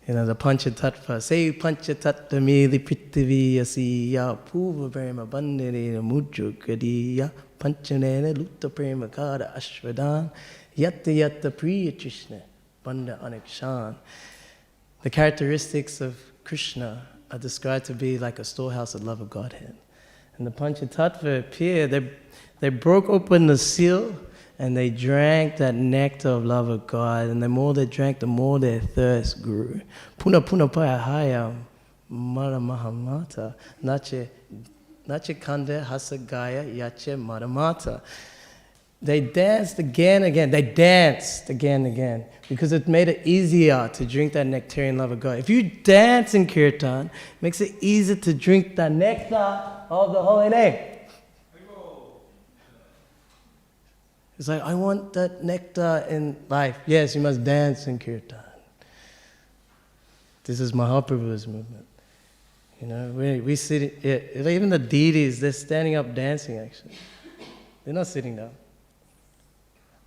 the Panchatattva. Say Panchatattva mili prithivi asiya puva prema bandhane mujju kadiya panchanena lutta prema kada ashvadan yatta priya Krishna banda anakshan. The characteristics of Krishna are described to be like a storehouse of love of Godhead. And the Panchatattva appeared, they broke open the seal and they drank that nectar of love of God. And the more they drank, the more their thirst grew. Puna paya haya mara mahamata nache kande hasagaya yache maramata. They danced again and again. They danced again and again because it made it easier to drink that nectarian love of God. If you dance in Kirtan, it makes it easier to drink the nectar of the holy name. It's like, I want that nectar in life. Yes, you must dance in Kirtan. This is Mahaprabhu's movement. We sit, even the deities, they're standing up dancing actually. They're not sitting down.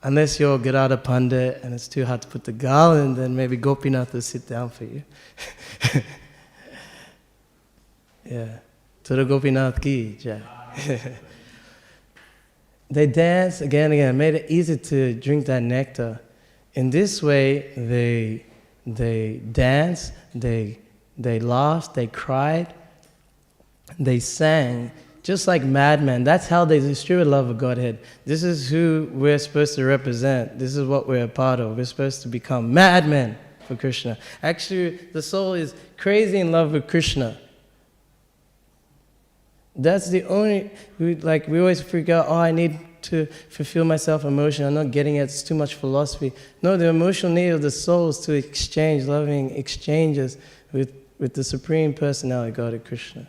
Unless you're Girada Pandit and it's too hard to put the garland, then maybe Gopinath will sit down for you. Yeah. Tura Gopinath ki jai. They dance again and again. It made it easy to drink that nectar. In this way, they danced, they laughed, they cried, they sang, just like madmen. That's how they distribute love of Godhead. This is who we're supposed to represent. This is what we're a part of. We're supposed to become madmen for Krishna. Actually, the soul is crazy in love with Krishna. That's the only, we always freak out, I need to fulfill myself emotion. I'm not getting it, it's too much philosophy. No, the emotional need of the soul is to exchange, loving exchanges with the Supreme Personality, God, Krishna.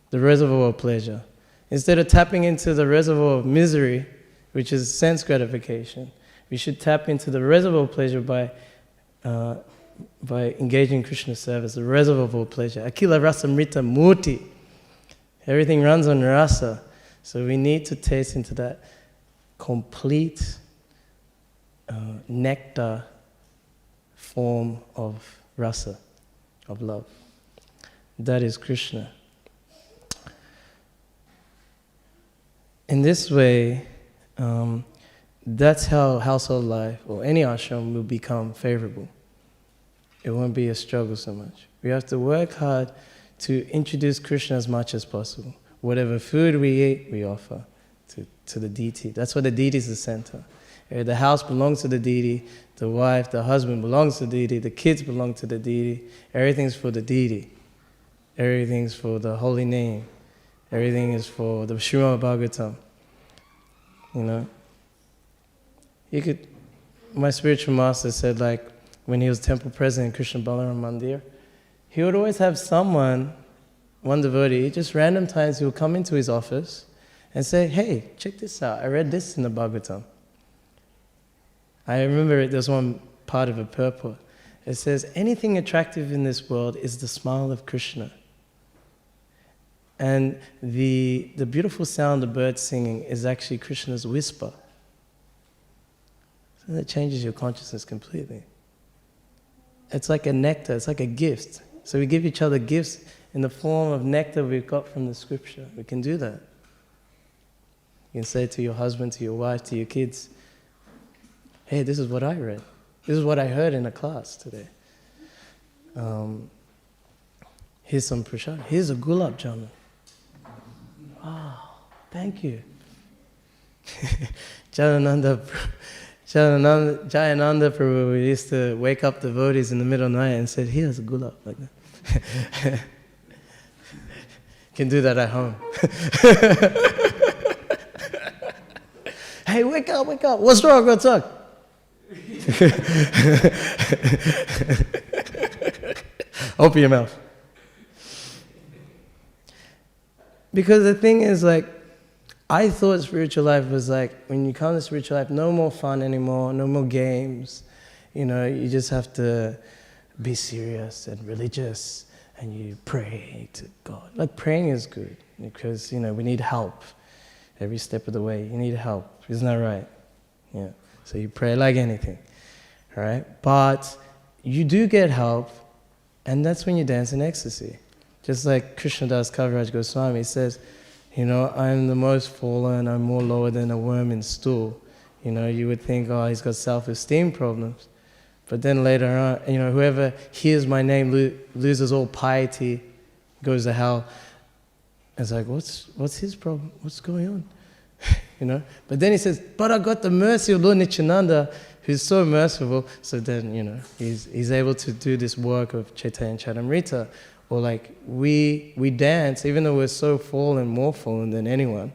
The reservoir of pleasure. Instead of tapping into the reservoir of misery, which is sense gratification, we should tap into the reservoir of pleasure by engaging in Krishna service, the reservoir of pleasure. Akila rasa mrita murti. Everything runs on rasa. So we need to taste into that complete nectar form of rasa, of love. That is Krishna. In this way, that's how household life or any ashram will become favorable. It won't be a struggle so much. We have to work hard to introduce Krishna as much as possible. Whatever food we eat, we offer. to the deity. That's why the deity is the center. The house belongs to the deity, the wife, the husband belongs to the deity, the kids belong to the deity. Everything's for the deity. Everything's for the holy name. Everything is for the Srimad Bhagavatam. You know? My spiritual master said, like, when he was temple president in Krishna Balaram Mandir, he would always have someone, one devotee, just random times he would come into his office and say, hey, check this out. I read this in the Bhagavatam. I remember there's one part of a purport. It says, anything attractive in this world is the smile of Krishna. And the beautiful sound of birds singing is actually Krishna's whisper. So that changes your consciousness completely. It's like a nectar, it's like a gift. So we give each other gifts in the form of nectar we've got from the scripture. We can do that. You can say to your husband, to your wife, to your kids, hey, this is what I read. This is what I heard in a class today. Here's some prasad. Here's a gulab jamun. Wow, thank you. Jayananda Prabhu used to wake up devotees in the middle of the night and said, here's a gulab, like that. Can do that at home. Hey, wake up, wake up. What's wrong? What's up? Open your mouth. Because the thing is, like, I thought spiritual life was like, when you come to spiritual life, no more fun anymore, no more games. You know, you just have to be serious and religious, and you pray to God. Like, praying is good, because, you know, we need help. Every step of the way, you need help. Isn't that right? Yeah. So you pray like anything, right? But you do get help, and that's when you dance in ecstasy. Just like Krishna Das Kaviraj Goswami says, you know, I'm the most fallen, I'm more lower than a worm in stool. You know, you would think, oh, he's got self-esteem problems. But then later on, you know, whoever hears my name loses all piety, goes to hell. It's like, what's his problem? What's going on? You know? But then he says, but I got the mercy of Lord Nityananda, who's so merciful. So then, you know, he's able to do this work of Chaitanya Charitamrita. Or like, we dance, even though we're so fallen, more fallen than anyone,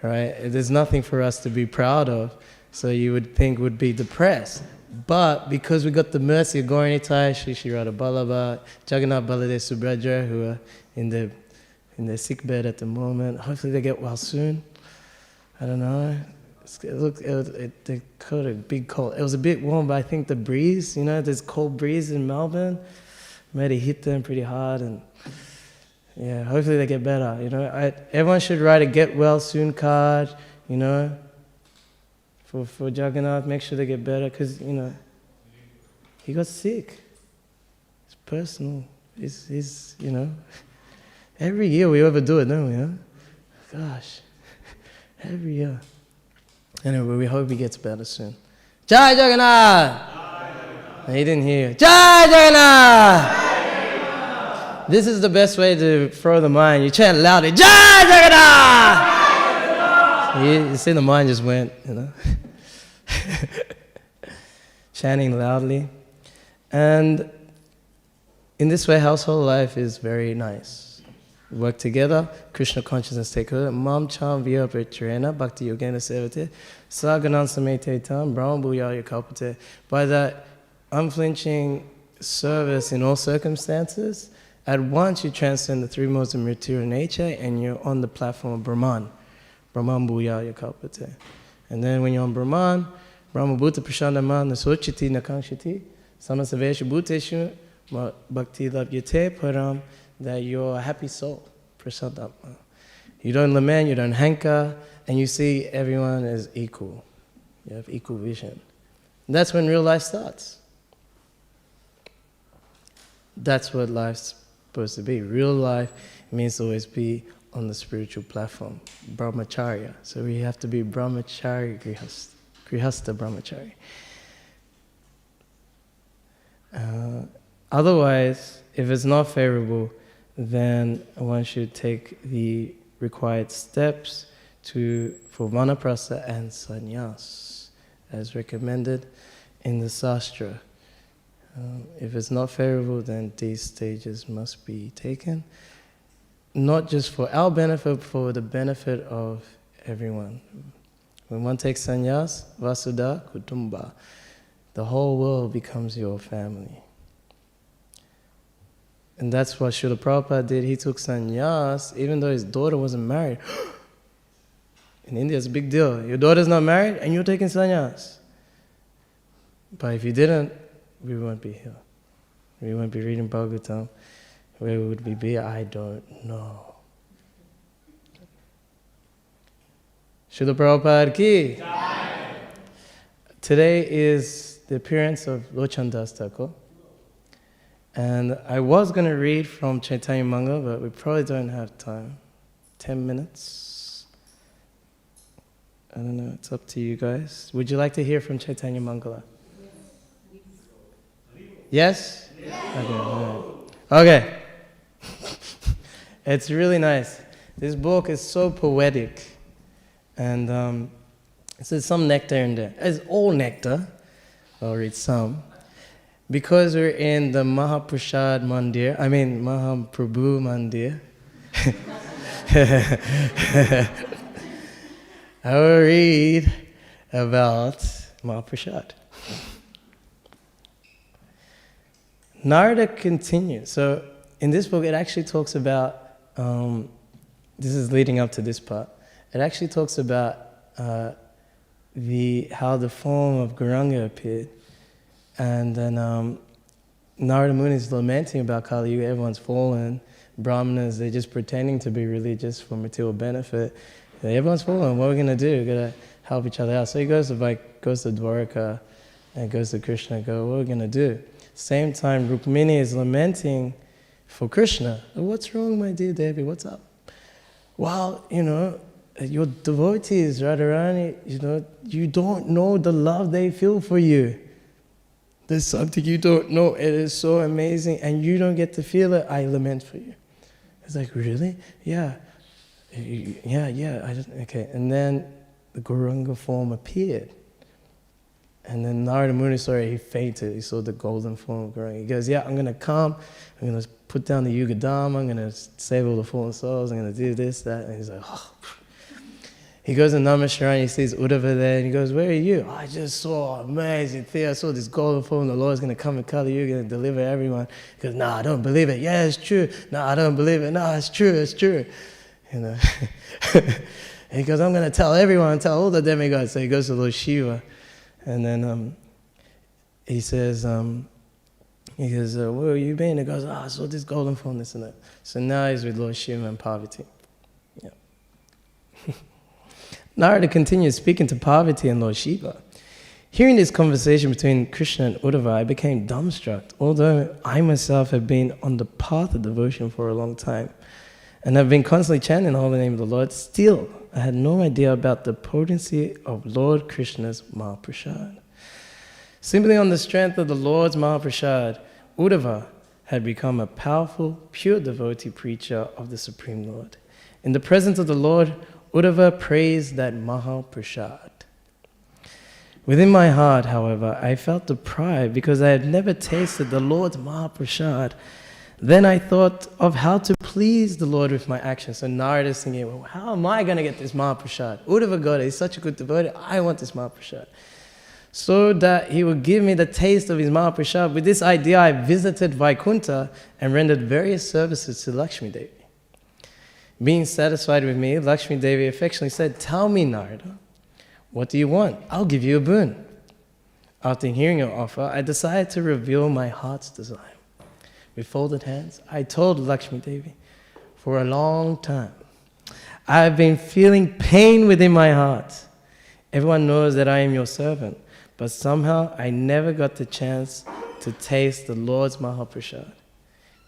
right? There's nothing for us to be proud of. So you would think would be depressed. But because we got the mercy of Gaura Nitai, Shri Radha Vallabha, Jagannath Baladev Subhadra, who are in their sick bed at the moment. Hopefully they get well soon. I don't know. They caught a big cold. It was a bit warm, but I think the breeze, you know, there's cold breeze in Melbourne, made it hit them pretty hard, and yeah, hopefully they get better. You know, everyone should write a get well soon card. You know, for Jagannath, make sure they get better, because you know, he got sick. It's personal. It's you know, every year we overdo it, don't we? Huh? Gosh, every year. Anyway, we hope he gets better soon. Jai Jagannath! He didn't hear. Jai Jagannath! This is the best way to throw the mind. You chant loudly, Jai Jagannath! You see the mind just went, you know. Chanting loudly. And in this way, household life is very nice. We work together, Krishna consciousness take over. Mam cham vya pretrena bhakti yogena sevate saganan samete tam brahma bhuyaya kalpate. By that unflinching service in all circumstances, at once you transcend the three modes of material nature and you're on the platform of Brahman. Brahman bhuyaya kalpate. And then when you're on Brahman, Brahma bhuta prashandaman nasochiti nakankshiti samasavesha bhuteshu bhakti labhyate param, that you're a happy soul, prasadama. You don't lament, you don't hanker, and you see everyone as equal. You have equal vision. And that's when real life starts. That's what life's supposed to be. Real life means to always be on the spiritual platform, brahmacharya. So we have to be brahmachari, grihasta brahmachari. Otherwise, if it's not favorable, then one should take the required steps for vanaprastha and sannyas, as recommended in the Sastra. If it's not favorable, then these stages must be taken, not just for our benefit, but for the benefit of everyone. When one takes sannyas, vasudha kutumba, the whole world becomes your family. And that's what Srila Prabhupada did. He took sannyas, even though his daughter wasn't married. In India, it's a big deal. Your daughter's not married, and you're taking sannyas. But if you didn't, we wouldn't be here. We wouldn't be reading Bhagavatam. Where would we be? I don't know. Srila Prabhupada ki. Jai. Today is the appearance of Lochandas Thakur. And I was going to read from Chaitanya Mangala, but we probably don't have time. 10 minutes. I don't know, it's up to you guys. Would you like to hear from Chaitanya Mangala? Yes? Okay. It's really nice. This book is so poetic. And there's some nectar in there. It's all nectar. I'll read some. Because we're in the Mahaprabhu Mandir, I will read about Mahaprabhu. Narada continues. So in this book, it actually talks about, this is leading up to this part, it actually talks about how the form of Gauranga appeared. And then Narada Muni is lamenting about Kali Yuga, everyone's fallen. Brahmanas, they're just pretending to be religious for material benefit. Everyone's fallen, what are we going to do? We've got to help each other out. So he goes to Dwaraka and goes to Krishna and goes, what are we going to do? Same time, Rukmini is lamenting for Krishna. What's wrong, my dear Devi? What's up? Well, your devotees, Radharani, you don't know the love they feel for you. There's something you don't know. It is so amazing, and you don't get to feel it. I lament for you. It's like, really? Yeah. Okay. And then the Gauranga form appeared. And then Narada Muni saw it, he fainted. He saw the golden form of Gauranga. He goes, yeah, I'm going to come. I'm going to put down the Yuga Dharma. I'm going to save all the fallen souls. I'm going to do this, that. And he's like, oh. He goes to Namaskar, he sees Uddhava there, and he goes, where are you? Oh, I just saw amazing thing. I saw this golden form. The Lord's going to come in Kali Yuga and deliver everyone. He goes, I don't believe it. Yeah, it's true. No, I don't believe it. No, it's true. It's true. And he goes, I'm going to tell everyone, tell all the demigods. So he goes to Lord Shiva. And then he says, where have you been? He goes, I saw this golden form, this and that. So now he's with Lord Shiva and Parvati. Yeah. Narada continues speaking to Parvati and Lord Shiva. Hearing this conversation between Krishna and Uddhava, I became dumbstruck, although I myself have been on the path of devotion for a long time and have been constantly chanting the holy name of the Lord. Still, I had no idea about the potency of Lord Krishna's Mahaprasad. Simply on the strength of the Lord's Mahaprasad, Uddhava had become a powerful, pure devotee preacher of the Supreme Lord. In the presence of the Lord, Uddhava praised that Mahaprasad. Within my heart, however, I felt deprived because I had never tasted the Lord's Mahaprasad. Then I thought of how to please the Lord with my actions. So Narada is thinking, well, how am I going to get this Mahaprasad? Uddhava got it. He's such a good devotee. I want this Mahaprasad. So that he would give me the taste of his Mahaprasad. With this idea, I visited Vaikuntha and rendered various services to Lakshmi Devi. Being satisfied with me, Lakshmi Devi affectionately said, tell me, Narada, what do you want? I'll give you a boon. After hearing your offer, I decided to reveal my heart's desire. With folded hands, I told Lakshmi Devi, for a long time, I have been feeling pain within my heart. Everyone knows that I am your servant, but somehow I never got the chance to taste the Lord's Mahaprasad.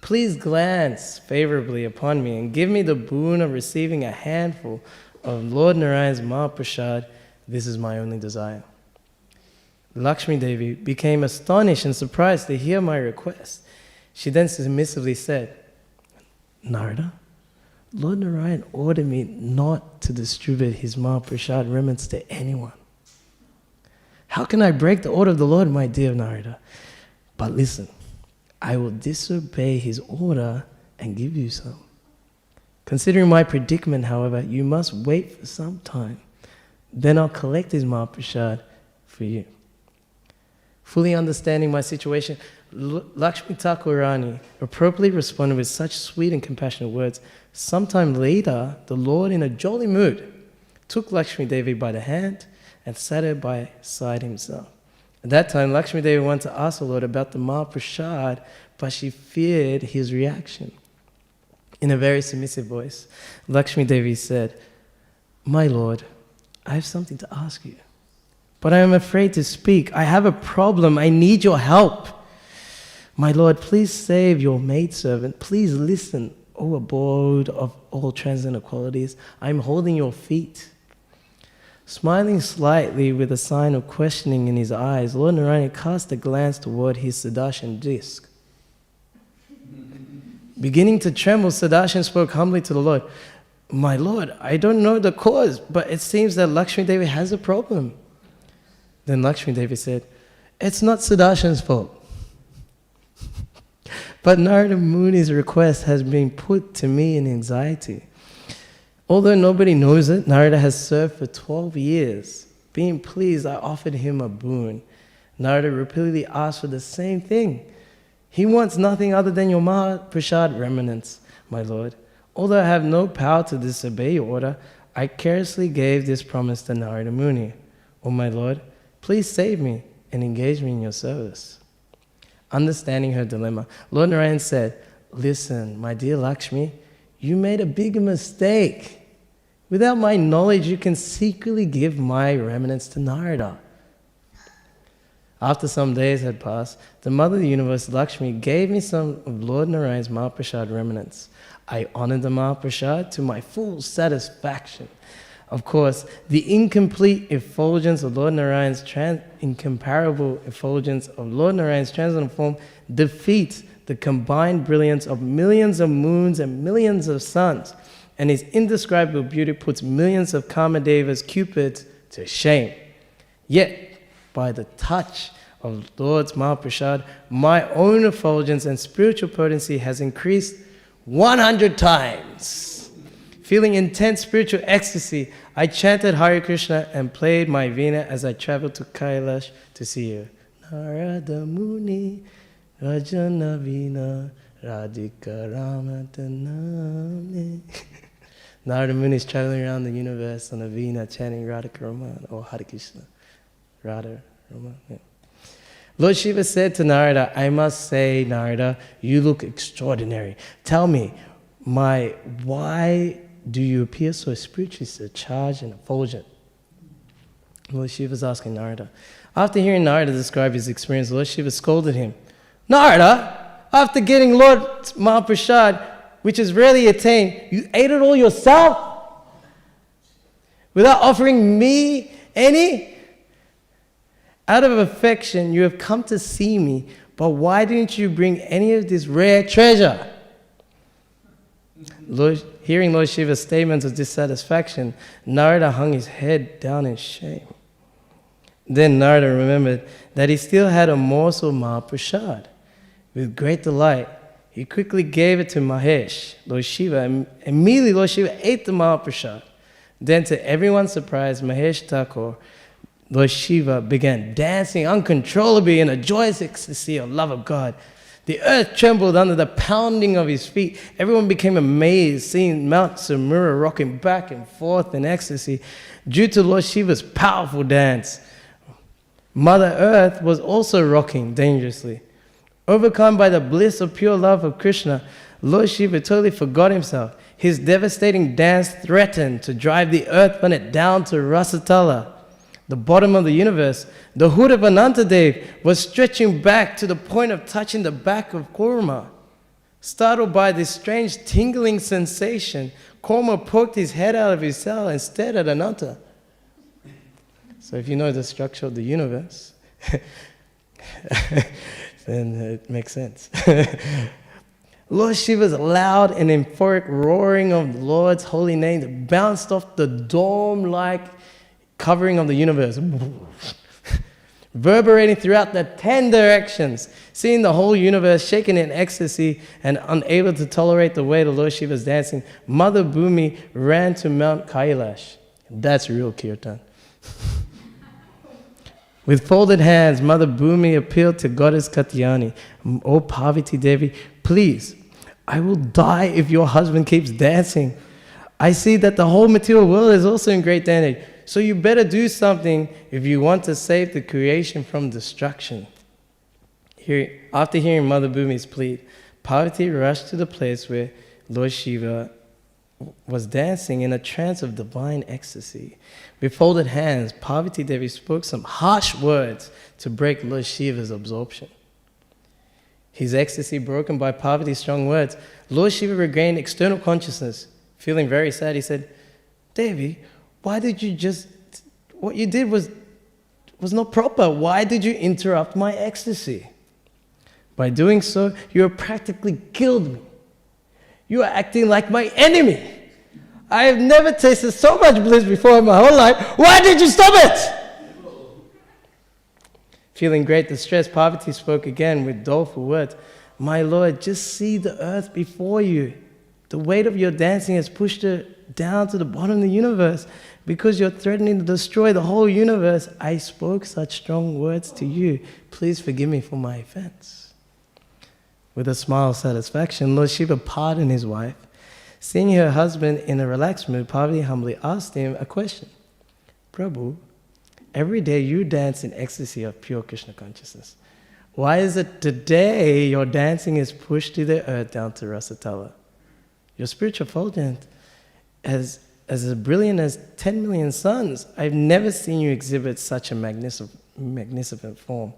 Please glance favorably upon me and give me the boon of receiving a handful of Lord Narayan's Mahaprasad. This is my only desire. Lakshmi Devi became astonished and surprised to hear my request. She then submissively said, Narada, Lord Narayan ordered me not to distribute his Mahaprasad remnants to anyone. How can I break the order of the Lord, my dear Narada? But listen, I will disobey his order and give you some. Considering my predicament, however, you must wait for some time. Then I'll collect his Mahaprasad for you. Fully understanding my situation, Lakshmi Thakurani appropriately responded with such sweet and compassionate words. Sometime later, the Lord, in a jolly mood, took Lakshmi Devi by the hand and sat her by side himself. At that time, Lakshmi Devi wanted to ask the Lord about the Mahaprasad, but she feared his reaction. In a very submissive voice, Lakshmi Devi said, "My Lord, I have something to ask you, but I am afraid to speak. I have a problem. I need your help. My Lord, please save your maidservant. Please listen, O abode of all transcendental qualities. I am holding your feet." Smiling slightly with a sign of questioning in his eyes, Lord Narayan cast a glance toward his Sudarshan disc. Beginning to tremble, Sudarshan spoke humbly to the Lord, "My Lord, I don't know the cause, but it seems that Lakshmi Devi has a problem." Then Lakshmi Devi said, "It's not Sudarshan's fault. But Narada Muni's request has been put to me in anxiety. Although nobody knows it, Narada has served for 12 years. Being pleased, I offered him a boon. Narada repeatedly asked for the same thing. He wants nothing other than your Mahaprasad remnants, my Lord. Although I have no power to disobey your order, I carelessly gave this promise to Narada Muni. O my Lord, please save me and engage me in your service." Understanding her dilemma, Lord Narayan said, "Listen, my dear Lakshmi, you made a big mistake. Without my knowledge, you can secretly give my remnants to Narada." After some days had passed, the Mother of the Universe, Lakshmi, gave me some of Lord Narayan's Mahaprasad remnants. I honored the Mahaprasad to my full satisfaction. Of course, the incomplete effulgence of Lord Narayan's incomparable effulgence of Lord Narayan's transcendental form defeats the combined brilliance of millions of moons and millions of suns, and his indescribable beauty puts millions of Kamadevas, Cupids, to shame. Yet, by the touch of Lord's Mahaprasad, my own effulgence and spiritual potency has increased 100 times. Feeling intense spiritual ecstasy, I chanted Hare Krishna and played my veena as I traveled to Kailash to see you. Narada Muni, Rajana Veena, Radhika Ramataname. Narada Muni is traveling around the universe on a veena chanting Radhika Raman or Hare Krishna. Radha Raman. Yeah. Lord Shiva said to Narada, "I must say, Narada, you look extraordinary. Tell me, why do you appear so spiritually charged and effulgent?" Lord Shiva is asking Narada. After hearing Narada describe his experience, Lord Shiva scolded him. "Narada, after getting Lord's Mahaprasad, which is rarely attained, you ate it all yourself? Without offering me any? Out of affection, you have come to see me, but why didn't you bring any of this rare treasure?" Hearing Lord Shiva's statements of dissatisfaction, Narada hung his head down in shame. Then Narada remembered that he still had a morsel of Mahaprasad. With great delight, he quickly gave it to Mahesh, Lord Shiva, and immediately Lord Shiva ate the Mahaprasad. Then, to everyone's surprise, Mahesh Thakur, Lord Shiva, began dancing uncontrollably in a joyous ecstasy of love of God. The earth trembled under the pounding of his feet. Everyone became amazed, seeing Mount Samura rocking back and forth in ecstasy due to Lord Shiva's powerful dance. Mother Earth was also rocking dangerously. Overcome by the bliss of pure love of Krishna, Lord Shiva totally forgot himself. His devastating dance threatened to drive the earth planet down to Rasatala, the bottom of the universe. The hood of Anantadev was stretching back to the point of touching the back of Kurma. Startled by this strange tingling sensation, Kurma poked his head out of his cell and stared at Ananta. So if you know the structure of the universe, then it makes sense. Lord Shiva's loud and euphoric roaring of the Lord's holy name bounced off the dome-like covering of the universe, reverberating throughout the 10 directions. Seeing the whole universe shaken in ecstasy and unable to tolerate the way the Lord Shiva was dancing, Mother Bhumi ran to Mount Kailash. That's real Kirtan. With folded hands, Mother Bhumi appealed to Goddess Katyayani. "O Parvati Devi, please, I will die if your husband keeps dancing. I see that the whole material world is also in great danger. So you better do something if you want to save the creation from destruction." After hearing Mother Bhumi's plea, Parvati rushed to the place where Lord Shiva was dancing in a trance of divine ecstasy. With folded hands, Parvati Devi spoke some harsh words to break Lord Shiva's absorption. His ecstasy broken by Parvati's strong words, Lord Shiva regained external consciousness. Feeling very sad, he said, "Devi, why did you what you did was not proper. Why did you interrupt my ecstasy? By doing so, you have practically killed me. You are acting like my enemy. I have never tasted so much bliss before in my whole life. Why did you stop it?" Feeling great distress, Parvati spoke again with doleful words. "My Lord, just see the earth before you. The weight of your dancing has pushed it down to the bottom of the universe. Because you're threatening to destroy the whole universe, I spoke such strong words to you. Please forgive me for my offense." With a smile of satisfaction, Lord Shiva pardoned his wife. Seeing her husband in a relaxed mood, Parvati humbly asked him a question. "Prabhu, every day you dance in ecstasy of pure Krishna consciousness. Why is it today your dancing is pushed to the earth down to Rasatala? Your spiritual effulgence as brilliant as 10 million suns. I've never seen you exhibit such a magnificent form.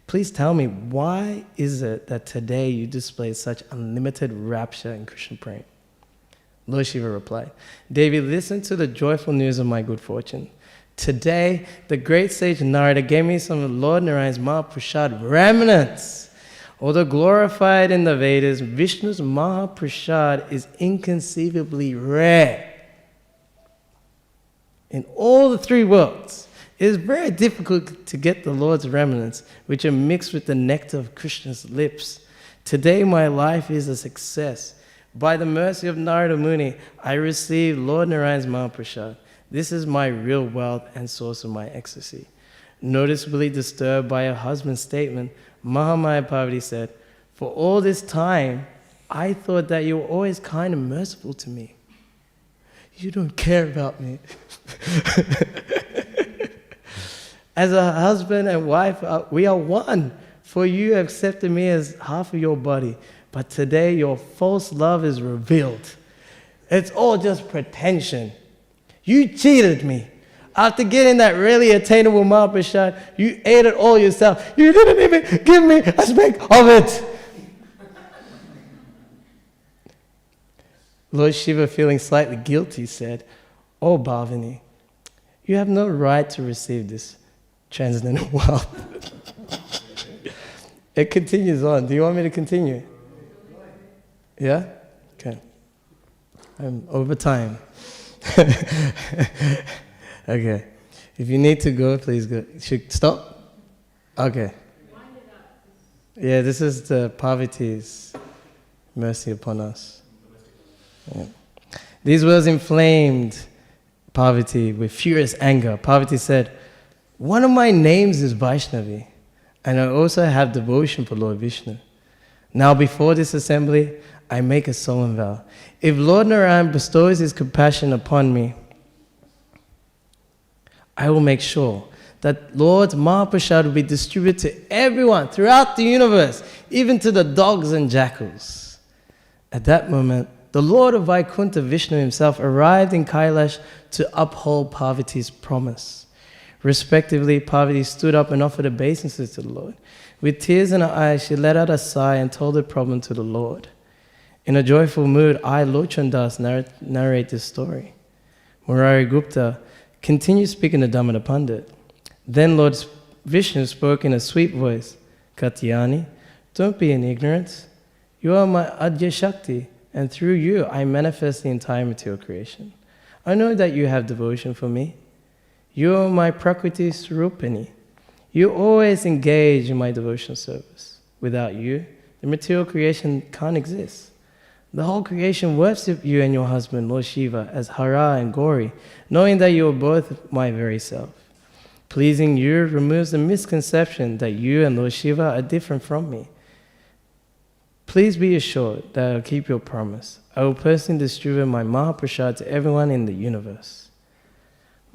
Please tell me, why is it that today you display such unlimited rapture in Krishna prema?" Lord Shiva replied, "Devi, listen to the joyful news of my good fortune. Today, the great sage Narada gave me some of Lord Narayan's Mahaprasad remnants. Although glorified in the Vedas, Vishnu's Mahaprasad is inconceivably rare. In all the three worlds, it is very difficult to get the Lord's remnants, which are mixed with the nectar of Krishna's lips. Today my life is a success. By the mercy of Narada Muni, I received Lord Narayan's Mahaprasad. This is my real wealth and source of my ecstasy." Noticeably disturbed by her husband's statement, Mahamaya Parvati said, "For all this time, I thought that you were always kind and merciful to me. You don't care about me." "As a husband and wife, we are one, for you have accepted me as half of your body. But today your false love is revealed. It's all just pretension. You cheated me. After getting that really attainable Mahaprasad, you ate it all yourself. You didn't even give me a speck of it." Lord Shiva, feeling slightly guilty, said, "Oh Bhavani, you have no right to receive this transcendental wealth." It continues on. Do you want me to continue? Yeah? Okay. I'm over time. Okay. If you need to go, please go. Should stop? Okay. Yeah, this is the Parvati's mercy upon us. Yeah. These words inflamed Parvati with furious anger. Parvati said, "One of my names is Vaishnavi, and I also have devotion for Lord Vishnu. Now before this assembly, I make a solemn vow. If Lord Narayan bestows his compassion upon me, I will make sure that Lord's Mahaprasad will be distributed to everyone throughout the universe, even to the dogs and jackals." At that moment, the Lord of Vaikuntha, Vishnu himself, arrived in Kailash to uphold Parvati's promise. Respectively, Parvati stood up and offered obeisances to the Lord. With tears in her eyes, she let out a sigh and told her problem to the Lord. In a joyful mood, I, Lord Chandas, narrate this story. Murari Gupta continued speaking to Damodar Pandit. Then Lord Vishnu spoke in a sweet voice, "Katyayani, don't be in ignorance. You are my Adya Shakti, and through you I manifest the entire material creation. I know that you have devotion for me. You are my Prakriti Swarupini. You always engage in my devotional service. Without you, the material creation can't exist. The whole creation worships you and your husband, Lord Shiva, as Hara and Gauri, knowing that you are both my very self. Pleasing you removes the misconception that you and Lord Shiva are different from me. Please be assured that I will keep your promise. I will personally distribute my Mahaprasad to everyone in the universe.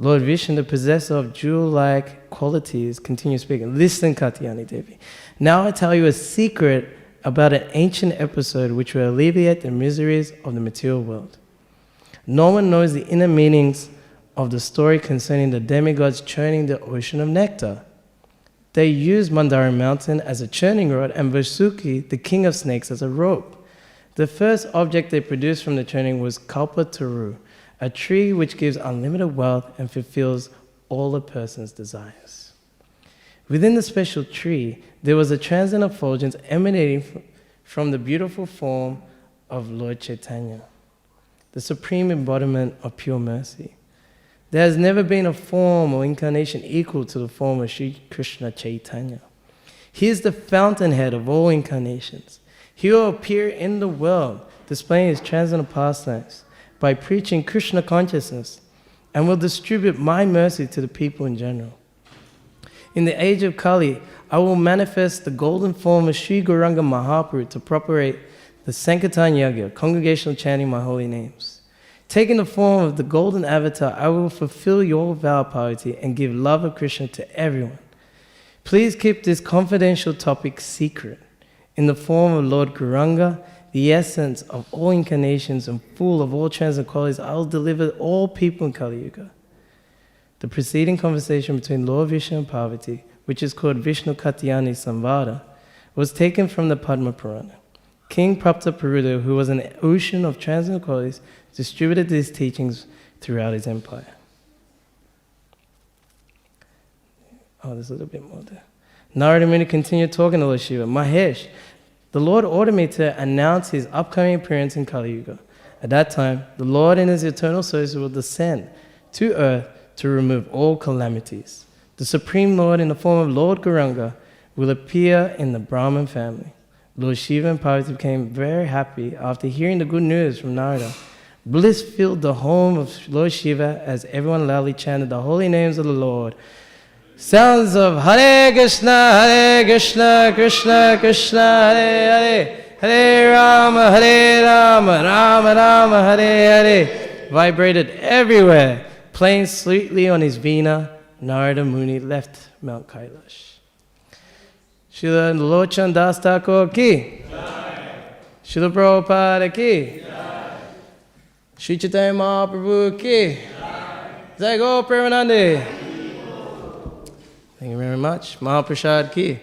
Lord Vishnu, the possessor of jewel-like qualities, continues speaking. Listen, Katyani Devi. Now I tell you a secret about an ancient episode which will alleviate the miseries of the material world. No one knows the inner meanings of the story concerning the demigods churning the ocean of nectar. They used Mandara mountain as a churning rod and Vasuki, the king of snakes, as a rope. The first object they produced from the churning was Kalpataru, a tree which gives unlimited wealth and fulfills all a person's desires. Within the special tree, there was a transient effulgence emanating from the beautiful form of Lord Chaitanya, the supreme embodiment of pure mercy. There has never been a form or incarnation equal to the form of Sri Krishna Chaitanya. He is the fountainhead of all incarnations. He will appear in the world, displaying his transcendental pastimes by preaching Krishna consciousness, and will distribute my mercy to the people in general. In the age of Kali, I will manifest the golden form of Sri Gauranga Mahaprabhu to propagate the Sankirtan Yagya, congregational chanting my holy names. Taking the form of the golden avatar, I will fulfill your vow of piety and give love of Krishna to everyone. Please keep this confidential topic secret. In the form of Lord Gauranga, the essence of all incarnations and full of all transcendent qualities, I will deliver all people in Kali Yuga. The preceding conversation between Lord Vishnu and Parvati, which is called Vishnu Katyani Samvada, was taken from the Padma Purana. King Prapta Puruda, who was an ocean of transcendental qualities, distributed these teachings throughout his empire. Oh, there's a little bit more there. Narada Muni continued talking to Lord Shiva. Mahesh, the Lord ordered me to announce his upcoming appearance in Kali Yuga. At that time, the Lord in his eternal service will descend to earth to remove all calamities. The Supreme Lord in the form of Lord Gauranga will appear in the Brahmin family. Lord Shiva and Parvati became very happy after hearing the good news from Narada. Bliss filled the home of Lord Shiva as everyone loudly chanted the holy names of the Lord. Sounds of Hare Krishna, Krishna Krishna, Hare Hare, Hare Rama, Rama Rama, Hare Hare, vibrated everywhere. Playing sweetly on his veena, Narada Muni left Mount Kailash. Srila Lochan Das Thakur ki, Srila Prabhupada ki, Sri Chaitanya Mahaprabhu ki, Jai Go Premanande. Thank you very much. Mahaprasad ki.